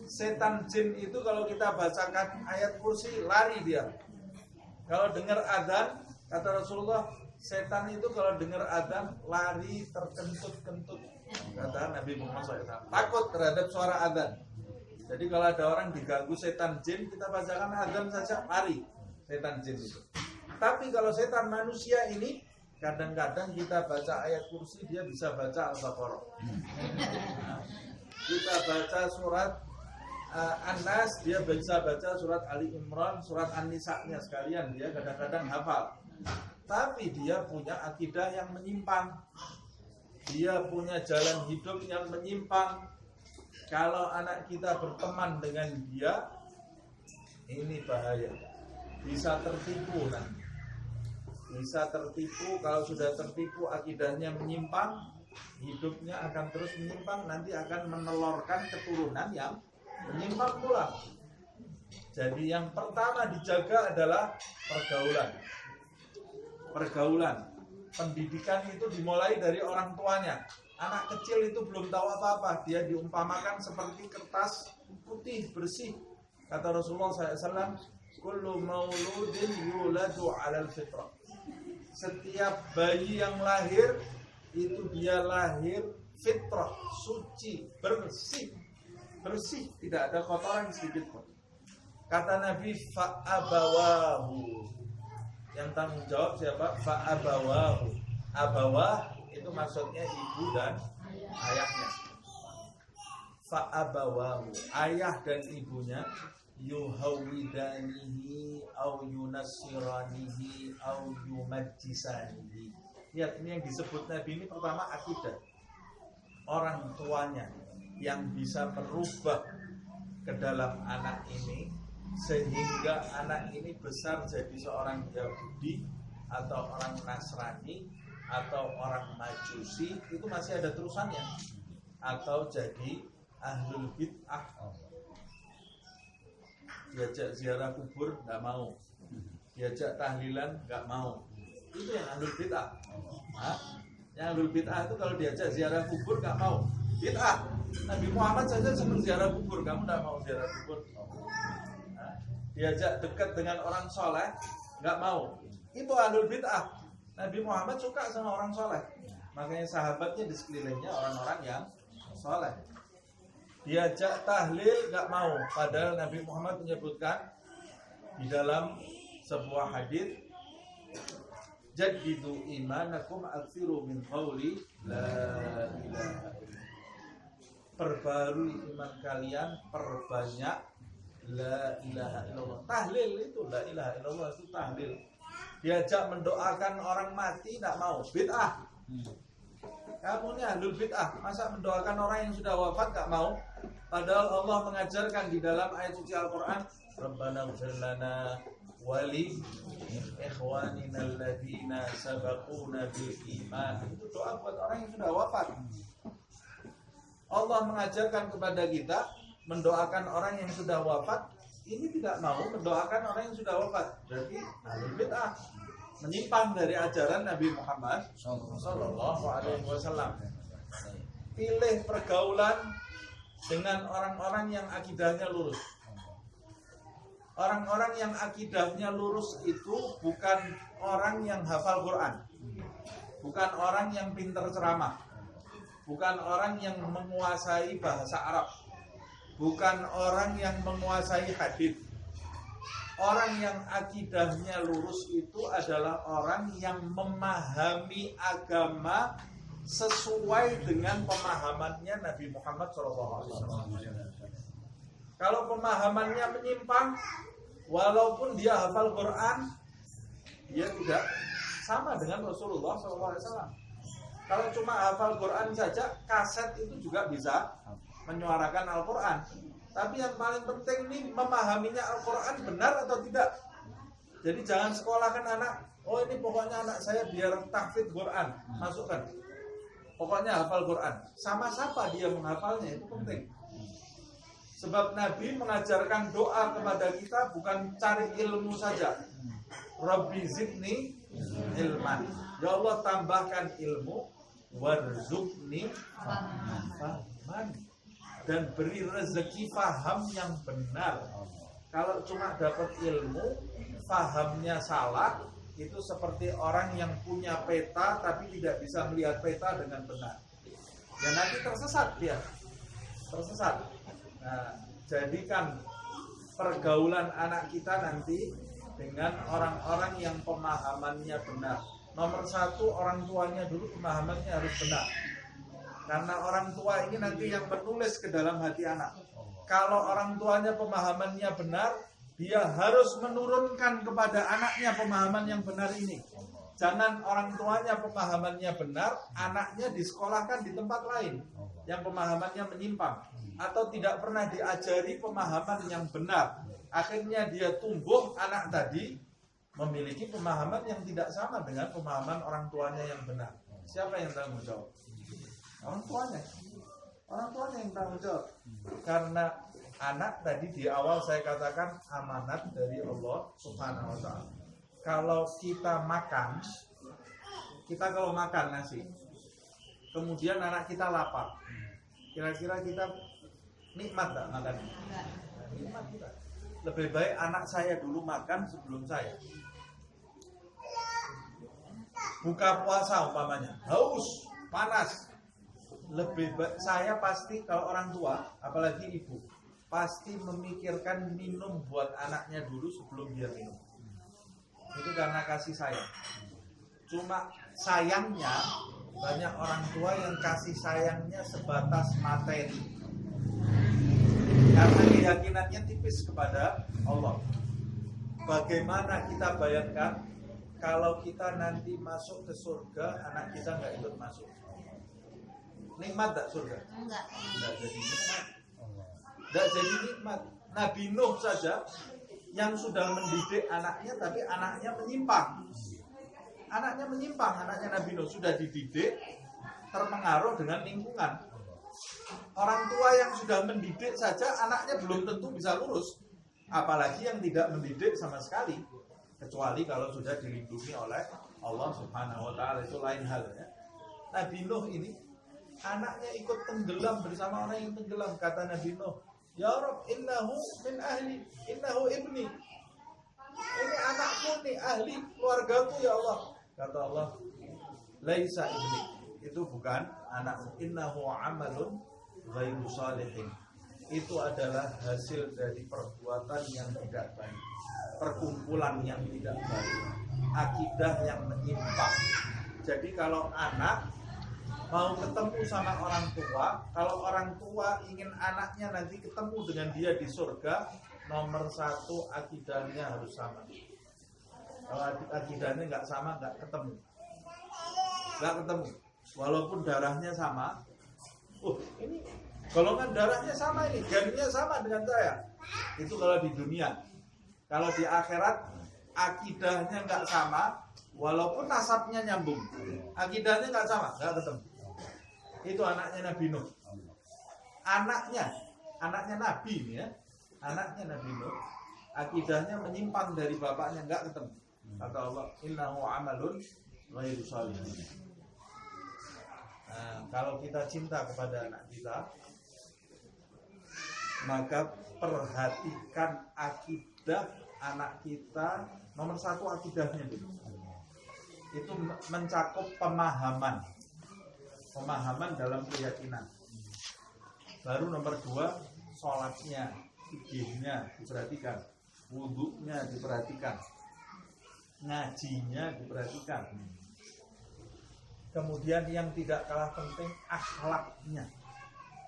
Setan jin itu kalau kita bacakan ayat kursi, lari dia. Kalau dengar adzan, kata Rasulullah, setan itu kalau dengar adzan lari terkentut-kentut. Kata Nabi Muhammad SAW, takut terhadap suara adzan. Jadi kalau ada orang diganggu setan jin, kita bacakan adzan saja, lari setan jin itu. Tapi kalau setan manusia ini, kadang-kadang kita baca ayat kursi, dia bisa baca Al-Baqarah. Nah, kita baca surat An-Nas, dia bisa baca surat Ali Imran, surat An-Nisa-nya sekalian, dia kadang-kadang hafal. Tapi dia punya akidah yang menyimpang. Dia punya jalan hidup yang menyimpang. Kalau anak kita berteman dengan dia, ini bahaya. Bisa tertipu nanti. Bisa tertipu. Kalau sudah tertipu, akidahnya menyimpang, hidupnya akan terus menyimpang, nanti akan menelorkan keturunan yang menyimpang pula. Jadi yang pertama dijaga adalah pergaulan. Pergaulan. Pendidikan itu dimulai dari orang tuanya. Anak kecil itu belum tahu apa-apa, dia diumpamakan seperti kertas putih bersih. Kata Rasulullah SAW, kullu mauludin yuladu 'alal fitrah. Setiap bayi yang lahir itu dia lahir fitrah, suci, bersih. Bersih, tidak ada kotoran sedikit pun. Kata Nabi, fa'abawahu. Yang tanggung jawab siapa? Fa'abawahu. Abawah itu maksudnya ibu dan ayahnya. Fa'abawahu, ayah dan ibunya, yuhawidanihi au yunassiranihi au yumajjisanihi. Lihat, ini yang disebut Nabi ini pertama akidah. Orang tuanya yang bisa merubah ke dalam anak ini sehingga anak ini besar jadi seorang Yahudi atau orang Nasrani atau orang Majusi, itu masih ada terusannya, atau jadi ahlul bid'ah. Diajak ziarah kubur nggak mau, diajak tahlilan nggak mau, itu yang ahlul bid'ah. Yang ahlul bid'ah itu kalau diajak ziarah kubur nggak mau, bid'ah. Nabi Muhammad saja senang ziarah kubur, kamu nggak mau ziarah kubur. Diajak dekat dengan orang soleh nggak mau, itu ahlul bid'ah. Nabi Muhammad suka sama orang soleh, makanya sahabatnya di sekelilingnya orang-orang yang soleh. Diajak tahlil nggak mau, padahal Nabi Muhammad menyebutkan di dalam sebuah hadis, jaddidu imanakum aksiru min qawli la ilaha illallah. Perbarui iman kalian, perbanyak la ilaha illallah. Tahlil itu la ilaha illallah, itu tahlil. Diajak mendoakan orang mati nggak mau, bid'ah. Kamu ini ahlul bid'ah, masa mendoakan orang yang sudah wafat nggak mau? Padahal Allah mengajarkan di dalam ayat suci Al-Quran, Rabbana ighfir lana wali ikhwanina alladhina sabaquna bil iman. Itu doa buat orang yang sudah wafat. Allah mengajarkan kepada kita mendoakan orang yang sudah wafat. Ini tidak mau mendoakan orang yang sudah wafat. Berarti ahlul bid'ah, menyimpang dari ajaran Nabi Muhammad Sallallahu Alaihi Wasallam. Pilih pergaulan dengan orang-orang yang akidahnya lurus. Orang-orang yang akidahnya lurus itu bukan orang yang hafal Quran, bukan orang yang pintar ceramah, bukan orang yang menguasai bahasa Arab, bukan orang yang menguasai hadis. Orang yang akidahnya lurus itu adalah orang yang memahami agama sesuai dengan pemahamannya Nabi Muhammad SAW. Kalau pemahamannya menyimpang, walaupun dia hafal Quran, dia tidak sama dengan Rasulullah SAW. Kalau cuma hafal Quran saja, kaset itu juga bisa menyuarakan Al-Quran. Tapi yang paling penting nih, memahaminya Al-Quran benar atau tidak. Jadi jangan sekolahkan anak, oh ini pokoknya anak saya biar tahfidz Quran, masukkan. Pokoknya hafal Quran. Sama siapa dia menghafalnya, itu penting. Sebab Nabi mengajarkan doa kepada kita bukan cari ilmu saja. Rabbi zidni ilman. Ya Allah tambahkan ilmu, warzuqni fahman, dan beri rezeki faham yang benar. Kalau cuma dapat ilmu, fahamnya salah, itu seperti orang yang punya peta tapi tidak bisa melihat peta dengan benar. Ya nanti tersesat dia. Tersesat. Nah, jadikan pergaulan anak kita nanti dengan orang-orang yang pemahamannya benar. Nomor satu, orang tuanya dulu pemahamannya harus benar. Karena orang tua ini nanti yang menulis ke dalam hati anak. Kalau orang tuanya pemahamannya benar, dia harus menurunkan kepada anaknya pemahaman yang benar ini. Jangan orang tuanya pemahamannya benar, anaknya disekolahkan di tempat lain yang pemahamannya menyimpang atau tidak pernah diajari pemahaman yang benar. Akhirnya dia tumbuh, anak tadi memiliki pemahaman yang tidak sama dengan pemahaman orang tuanya yang benar. Siapa yang tanggung jawab? Orang tuanya. Orang tuanya yang tanggung jawab. Karena anak tadi di awal saya katakan amanat dari Allah Subhanahu wa ta'ala. Kalau kita makan, kita kalau makan nasi, kemudian anak kita lapar, kira-kira kita nikmat tak makan? Nikmat kita. Lebih baik anak saya dulu makan sebelum saya. Buka puasa umpamanya, haus, panas. Lebih baik, saya pasti kalau orang tua, apalagi ibu, pasti memikirkan minum buat anaknya dulu sebelum dia minum. Itu karena kasih sayang. Cuma sayangnya banyak orang tua yang kasih sayangnya sebatas materi. Karena keyakinannya tipis kepada Allah. Bagaimana kita bayangkan kalau kita nanti masuk ke surga, anak kita nggak ikut masuk? Nikmat tak surga? Enggak jadi nikmat. Enggak jadi nikmat. Nabi Nuh saja yang sudah mendidik anaknya, tapi anaknya menyimpang. Anaknya menyimpang, anaknya Nabi Nuh sudah dididik, terpengaruh dengan lingkungan. Orang tua yang sudah mendidik saja, anaknya belum tentu bisa lurus. Apalagi yang tidak mendidik sama sekali. Kecuali kalau sudah dilindungi oleh Allah Subhanahu wa ta'ala, itu lain hal ya. Nabi Nuh ini anaknya ikut tenggelam bersama orang yang tenggelam. Kata Nabi Nuh, ya Rabb, innahu min ahli, innahu ibni. Ini anakku nih, ahli keluargaku ya Allah. Kata Allah, laisa ibni, itu bukan anakmu. Innahu amalun ghairu salihin, itu adalah hasil dari perbuatan yang tidak baik, perkumpulan yang tidak baik, akidah yang menyimpang. Jadi kalau anak mau ketemu sama orang tua, kalau orang tua ingin anaknya nanti ketemu dengan dia di surga, nomor satu akidahnya harus sama. Kalau akidahnya nggak sama, nggak ketemu. Walaupun darahnya sama, ini golongan darahnya sama, ini gennya sama dengan saya. Itu kalau di dunia. Kalau di akhirat akidahnya nggak sama, walaupun nasabnya nyambung, akidahnya nggak sama, nggak ketemu. Itu anaknya Nabi Nuh. Anaknya Nabi ini ya, anaknya Nabi Nuh, akidahnya menyimpang dari bapaknya, nggak ketemu. Kata Allah, innahu amalun ghairu shalih. Nah, kalau kita cinta kepada anak kita, maka perhatikan akidah anak kita. Nomor satu akidahnya dulu. Itu mencakup pemahaman dalam keyakinan. Baru nomor dua, sholatnya, fikihnya diperhatikan, wudhunya diperhatikan, ngajinya diperhatikan. Kemudian yang tidak kalah penting, akhlaknya,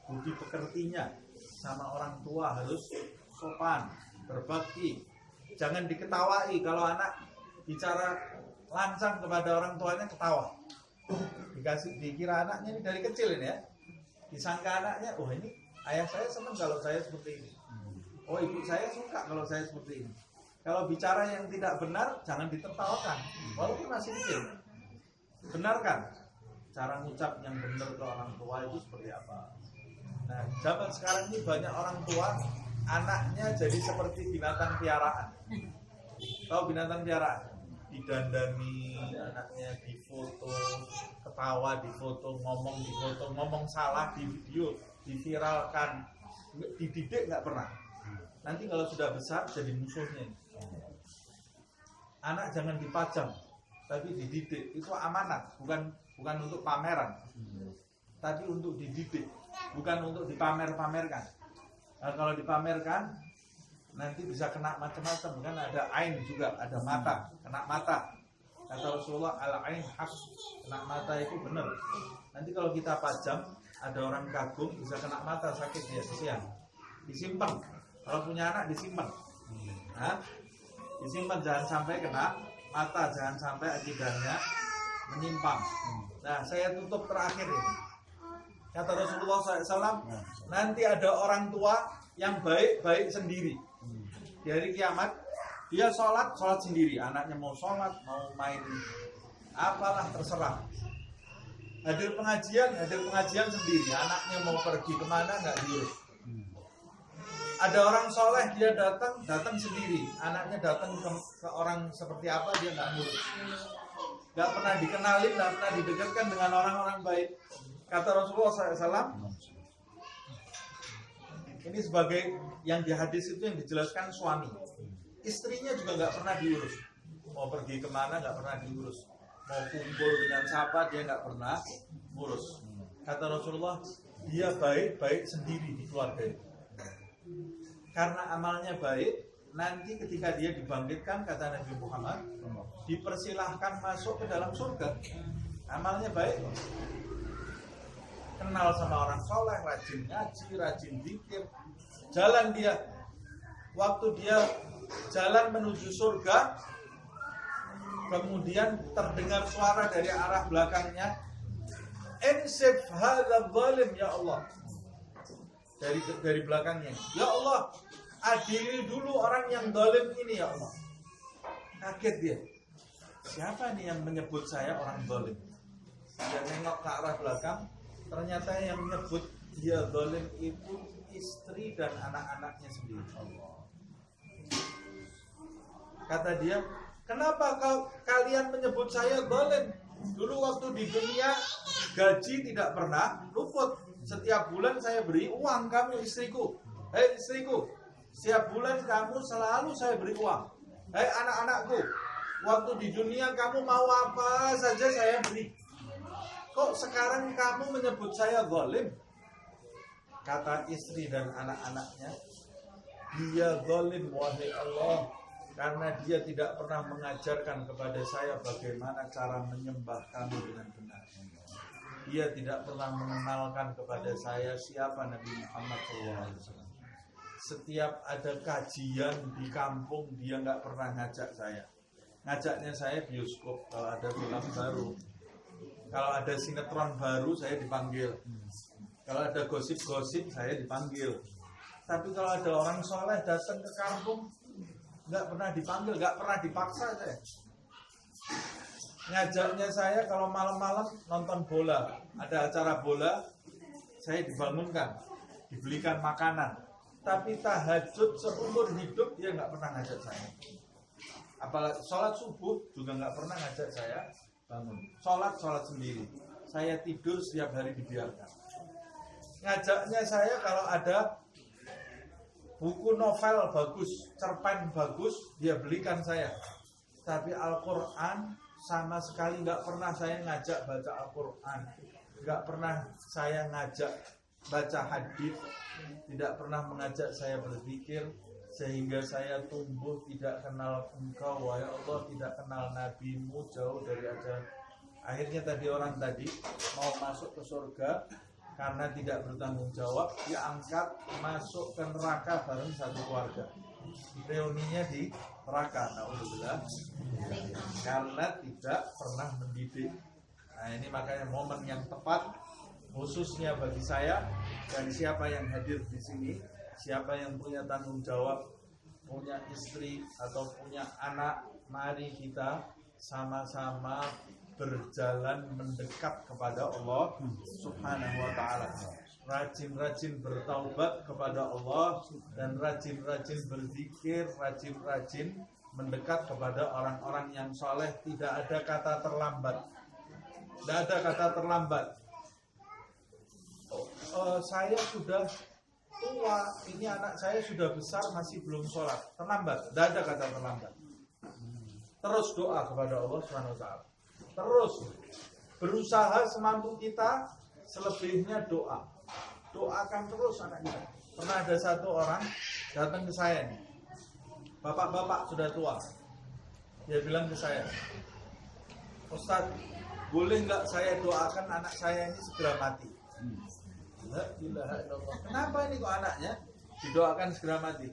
budi pekertinya, sama orang tua harus sopan, berbakti. Jangan diketawai. Kalau anak bicara lancang kepada orang tuanya, ketawa. Dikira anaknya ini dari kecil ini ya, disangka anaknya, oh ini ayah saya senang kalau saya seperti ini, oh ibu saya suka kalau saya seperti ini. Kalau bicara yang tidak benar, jangan ditertawakan, walaupun masih kecil. Benarkan cara ngucap yang benar ke orang tua itu seperti apa. Nah, zaman sekarang ini banyak orang tua anaknya jadi seperti binatang piaraan. Tahu binatang piaraan? Didandani anaknya, difoto, ketawa difoto, ngomong salah di video, diviralkan, dididik nggak pernah. Nanti kalau sudah besar jadi musuhnya. Anak jangan dipajang, tapi dididik. Itu amanat, bukan untuk pameran, tapi untuk dididik, bukan untuk dipamer-pamerkan. Nah, kalau dipamerkan nanti bisa kena macam-macam, kan ada ain juga, ada mata, kena mata. Kata Rasulullah, al-ain haq, kena mata itu benar. Nanti kalau kita pajang, ada orang kagum, bisa kena mata, sakit dia, kesian. Disimpan, kalau punya anak disimpan. Nah, disimpan, jangan sampai kena mata, jangan sampai akidahnya menyimpang. Nah, saya tutup terakhir ini. Kata Rasulullah SAW, nanti ada orang tua yang baik-baik sendiri. Di hari kiamat, dia sholat sendiri. Anaknya mau sholat, mau main apalah, terserah. Hadir pengajian sendiri. Anaknya mau pergi kemana, nggak diurus. Ada orang soleh, dia datang sendiri. Anaknya datang ke orang seperti apa, dia nggak ngurus. Nggak pernah dikenalin, nggak pernah didekatkan dengan orang-orang baik. Kata Rasulullah SAW, ini sebagai yang di hadis itu yang dijelaskan suami. Istrinya juga nggak pernah diurus. Mau pergi kemana nggak pernah diurus. Mau kumpul dengan siapa dia nggak pernah urus. Kata Rasulullah, dia baik sendiri di keluarga. Karena amalnya baik, nanti ketika dia dibangkitkan, kata Nabi Muhammad, dipersilahkan masuk ke dalam surga. Amalnya baik. Kenal sama orang soleh, rajin ngaji, rajin zikir, jalan dia. Waktu dia jalan menuju surga, kemudian terdengar suara dari arah belakangnya, "Insif hadzal zalim ya Allah." Dari belakangnya, "Ya Allah, adili dulu orang yang zalim ini ya Allah." Kaget dia. Siapa nih yang menyebut saya orang zalim? Dia nengok ke arah belakang. Ternyata yang menyebut dia zalim itu istri dan anak-anaknya sendiri. Kata dia, "Kenapa kalian menyebut saya zalim? Dulu waktu di dunia gaji tidak pernah luput. Setiap bulan saya beri uang kamu istriku. Hei istriku, setiap bulan kamu selalu saya beri uang. Hei anak-anakku, waktu di dunia kamu mau apa saja saya beri. Kok sekarang kamu menyebut saya zalim?" kata istri dan anak-anaknya, dia zalim wahai Allah, karena dia tidak pernah mengajarkan kepada saya bagaimana cara menyembah kamu dengan benar. Dia tidak pernah mengenalkan kepada saya siapa Nabi Muhammad SAW. Setiap ada kajian di kampung, dia nggak pernah ngajak saya. Ngajaknya saya bioskop kalau ada film baru. Kalau ada sinetron baru saya dipanggil. Kalau ada gosip-gosip saya dipanggil. Tapi kalau ada orang soleh datang ke kampung, nggak pernah dipanggil, nggak pernah dipaksa saya. Ngajaknya saya kalau malam-malam nonton bola, ada acara bola, saya dibangunkan, dibelikan makanan. Tapi tahajud seumur hidup dia nggak pernah ngajak saya. Apalagi sholat subuh juga nggak pernah ngajak saya bangun. Sholat sendiri. Saya tidur setiap hari dibiarkan. Ngajaknya saya kalau ada buku novel bagus, cerpen bagus, dia belikan saya. Tapi Al-Quran sama sekali nggak pernah saya ngajak baca Al-Quran. Nggak pernah saya ngajak baca hadis. Tidak pernah mengajak saya berzikir. Sehingga saya tumbuh tidak kenal engkau, wahai Allah, tidak kenal nabimu, jauh dari ajaran. Akhirnya orang tadi mau masuk ke surga karena tidak bertanggung jawab, dia angkat masuk ke neraka bareng satu keluarga. Reuninya di neraka, naudzubillah, karena tidak pernah mendidik. Nah ini makanya momen yang tepat khususnya bagi saya dan siapa yang hadir di sini, siapa yang punya tanggung jawab, punya istri atau punya anak, mari kita sama-sama berjalan mendekat kepada Allah Subhanahu wa ta'ala. Rajin-rajin bertaubat kepada Allah dan rajin-rajin berzikir, rajin-rajin mendekat kepada orang-orang yang soleh. Tidak ada kata terlambat. Tidak ada kata terlambat. Saya sudah tua, ini anak saya sudah besar masih belum sholat. Terlambat. Tidak ada kata terlambat. Terus doa kepada Allah Subhanahu wa ta'ala. Terus berusaha semampu kita, selebihnya doa. Doakan terus anak kita. Pernah ada satu orang datang ke saya nih, bapak-bapak sudah tua. Dia bilang ke saya, Ustaz, boleh nggak saya doakan anak saya ini segera mati? La ilaha illallah. Kenapa ini kok anaknya didoakan segera mati?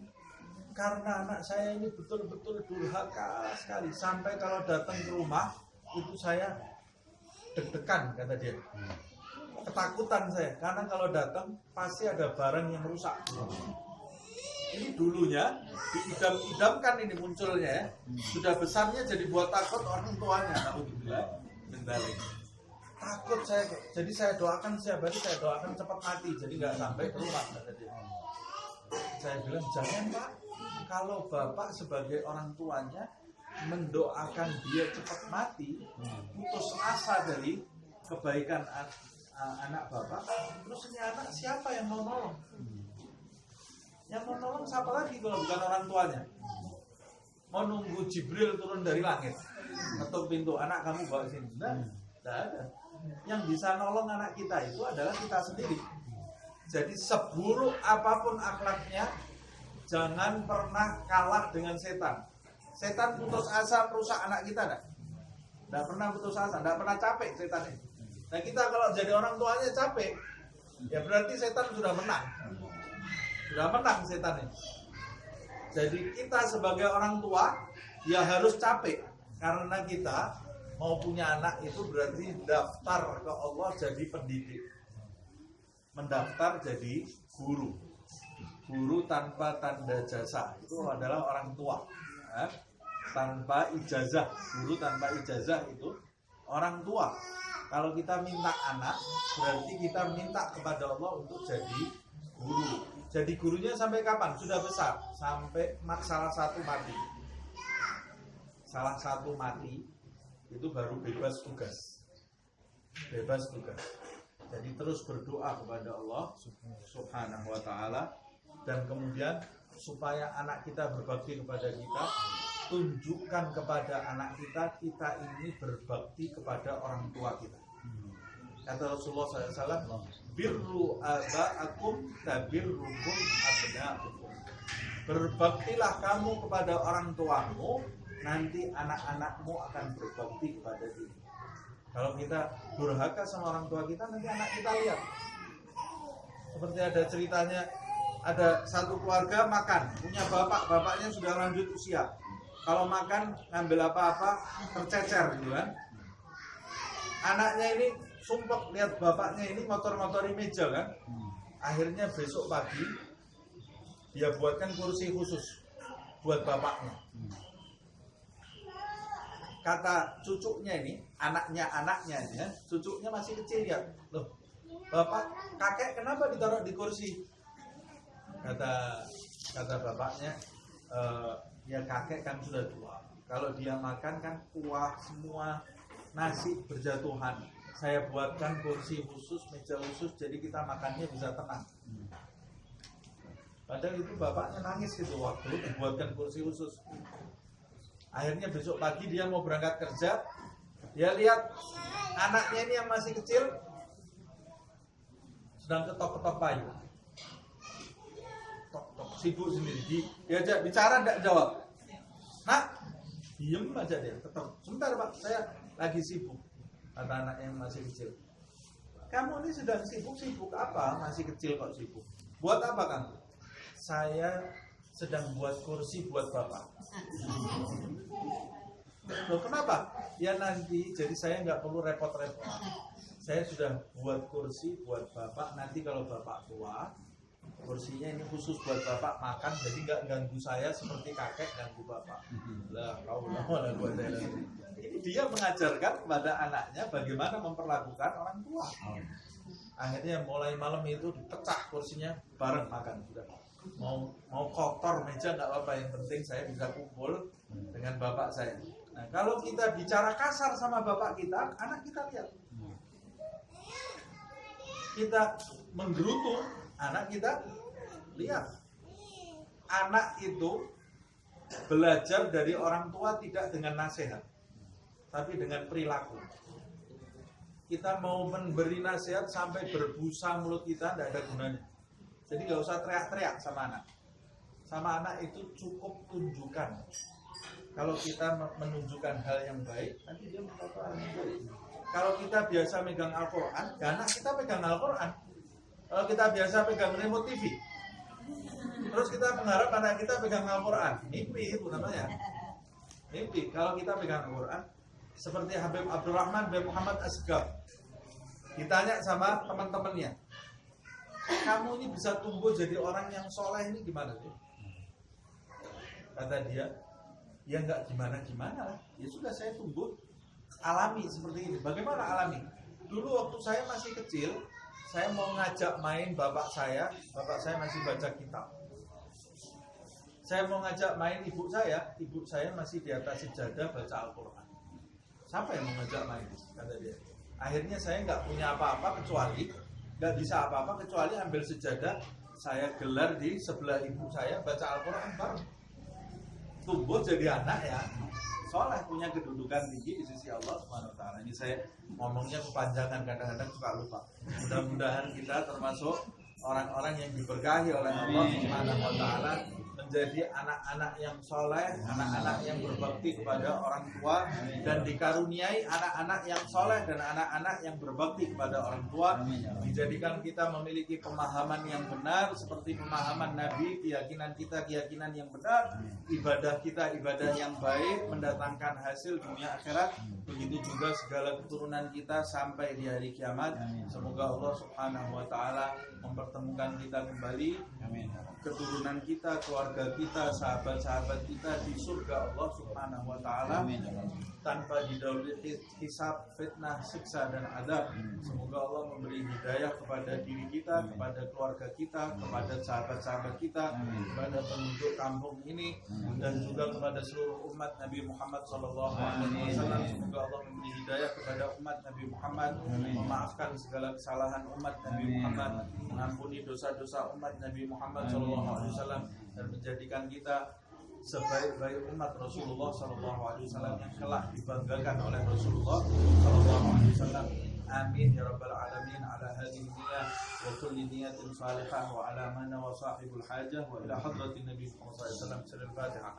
Karena anak saya ini betul-betul durhaka sekali. Sampai kalau datang ke rumah itu saya deg-degan, kata dia. Ketakutan saya, karena kalau datang pasti ada barang yang rusak. Ini dulunya diidam-idamkan ini munculnya ya. Sudah besarnya jadi buat takut orang tuanya. Alhamdulillah. Takut saya, jadi saya doakan setiap hari, saya doakan cepat mati, jadi nggak sampai ke rumah, kata dia. Saya bilang jangan Pak, kalau Bapak sebagai orang tuanya mendoakan dia cepat mati, putus asa dari kebaikan anak Bapak, terus ini anak siapa yang mau nolong? Yang mau nolong siapa lagi kalau bukan orang tuanya? Mau nunggu Jibril turun dari langit, ketuk pintu, anak kamu bawa sini? Tidak ada. Yang bisa nolong anak kita itu adalah kita sendiri. Jadi seburuk apapun akhlaknya, jangan pernah kalah dengan setan. Setan putus asa merusak anak kita, tidak pernah putus asa, tidak pernah capek setan ini. Nah kita kalau jadi orang tuanya capek, ya berarti setan sudah menang. Sudah menang setan ini. Jadi kita sebagai orang tua, ya harus capek. Karena kita mau punya anak itu berarti daftar ke Allah jadi pendidik. Mendaftar jadi guru. Guru tanpa tanda jasa, itu adalah orang tua. Tanpa ijazah, guru tanpa ijazah itu orang tua. Kalau kita minta anak, berarti kita minta kepada Allah untuk jadi guru. Jadi gurunya sampai kapan? Sudah besar, sampai salah satu mati. Salah satu mati, itu baru bebas tugas. Bebas tugas. Jadi terus berdoa kepada Allah Subhanahu wa ta'ala. Dan kemudian supaya anak kita berbakti kepada kita, tunjukkan kepada anak kita, kita ini berbakti kepada orang tua kita. Kata Rasulullah SAW, birru aba'akum tabirrukum abna'ukum. Berbaktilah kamu kepada orang tuamu, nanti anak-anakmu akan berbakti kepada diri. Kalau kita durhaka sama orang tua kita, nanti anak kita lihat. Seperti ada ceritanya, ada satu keluarga makan, punya bapak, bapaknya sudah lanjut usia. Kalau makan ngambil apa-apa tercecer gitu kan. Anaknya ini sumpah lihat bapaknya ini motor-motori meja kan. Akhirnya besok pagi dia buatkan kursi khusus buat bapaknya. Kata cucunya ini, anaknya ya, cucunya masih kecil ya. Loh, bapak, kakek kenapa ditaruh di kursi? Kata bapaknya, ya kakek kan sudah tua. Kalau dia makan kan kuah semua, nasi berjatuhan. Saya buatkan kursi khusus, meja khusus, jadi kita makannya bisa tenang. Padahal itu bapaknya nangis gitu waktu dibuatkan kursi khusus. Akhirnya besok pagi dia mau berangkat kerja, dia lihat anaknya ini yang masih kecil sedang ketok-ketok payu. Tok-tok, sibuk sendiri. Diajak bicara tidak jawab. Nak, diem aja dia, ketok. Sebentar Pak, saya lagi sibuk. Kata anak yang masih kecil. Kamu ini sedang sibuk apa? Masih kecil kok sibuk. Buat apa kamu? Saya sedang buat kursi buat bapak. Loh kenapa? Ya nanti jadi saya nggak perlu repot-repot. Saya sudah buat kursi buat bapak. Nanti kalau bapak tua, kursinya ini khusus buat bapak makan. Jadi nggak ganggu saya seperti kakek ganggu bapak. Lah, ini dia mengajarkan kepada anaknya bagaimana memperlakukan orang tua. Akhirnya mulai malam itu dipecah kursinya bareng makan sudah. Mau kotor meja nggak apa-apa, yang penting saya bisa kumpul dengan bapak saya. Nah kalau kita bicara kasar sama bapak kita, anak kita lihat. Kita menggerutu, anak kita lihat. Anak itu belajar dari orang tua tidak dengan nasihat, tapi dengan perilaku. Kita mau memberi nasihat sampai berbusa mulut kita, tidak ada gunanya. Jadi nggak usah teriak-teriak sama anak. Sama anak itu cukup tunjukkan. Kalau kita menunjukkan hal yang baik, nanti dia mengatakan hal yang baik. Kalau kita biasa megang Al-Quran, ya anak kita pegang Al-Quran. Kalau kita biasa pegang remote TV, terus kita mengharap anak kita pegang Al-Quran, mimpi itu namanya. Mimpi. Kalau kita pegang Al-Quran, seperti Habib Abdurrahman bin Muhammad Asghar, ditanya sama teman-temannya, kamu ini bisa tumbuh jadi orang yang soleh ini gimana sih? Kata dia, ya nggak gimana-gimana lah. Ya sudah saya tumbuh alami seperti ini. Bagaimana alami? Dulu waktu saya masih kecil, saya mau ngajak main bapak saya masih baca kitab. Saya mau ngajak main ibu saya masih di atas sejadah baca Al-Quran. Siapa yang mau ngajak main? Kata dia. Akhirnya saya nggak punya apa-apa kecuali nggak bisa apa-apa kecuali ambil sejadah, saya gelar di sebelah ibu saya baca Al-Quran bareng. Tumbuh jadi anak ya soleh, punya kedudukan tinggi di sisi Allah Subhanahu wa taala. Ini saya ngomongnya kepanjangan, kadang-kadang suka lupa. Mudah-mudahan kita termasuk orang-orang yang diberkahi oleh Allah Subhanahu wa taala, menjadi anak-anak yang soleh, anak-anak yang berbakti kepada orang tua, dan dikaruniai anak-anak yang soleh dan anak-anak yang berbakti kepada orang tua. Dijadikan kita memiliki pemahaman yang benar seperti pemahaman Nabi, keyakinan kita keyakinan yang benar, ibadah kita ibadah yang baik, mendatangkan hasil dunia akhirat. Begitu juga segala keturunan kita sampai di hari kiamat. Semoga Allah Subhanahu wa taala mempertemukan kita kembali, keturunan kita, keluarga kita, sahabat-sahabat kita di surga Allah Subhanahu wa taala tanpa didahului hisab, fitnah, siksa dan adab. Semoga Allah memberi hidayah kepada diri kita, kepada keluarga kita, kepada sahabat-sahabat kita, kepada penduduk kampung ini, dan juga kepada seluruh umat Nabi Muhammad SAW. Semoga Allah memberi hidayah kepada umat Nabi Muhammad, memaafkan segala kesalahan umat Nabi Muhammad, mengampuni dosa-dosa umat Nabi Muhammad SAW, dan menjadikan kita sebaik-baik umat Rasulullah SAW yang kelak dibanggakan oleh Rasulullah SAW. آمين يا رب العالمين على هذه النية وكل نية صالحة وعلى من وصاحب الحاجة وإلى حضرة النبي صلى الله عليه وسلم. سر الفاتحة.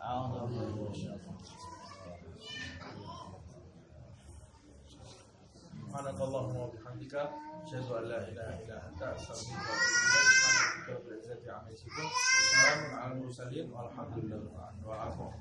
سبحانك اللهم وبحمدك أشهد أن لا إله إلا أنت أستغفرك وأتوب إليك. سبحان ربك رب العزة عما يصفون وسلام على المرسلين والحمد لله رب العالمين.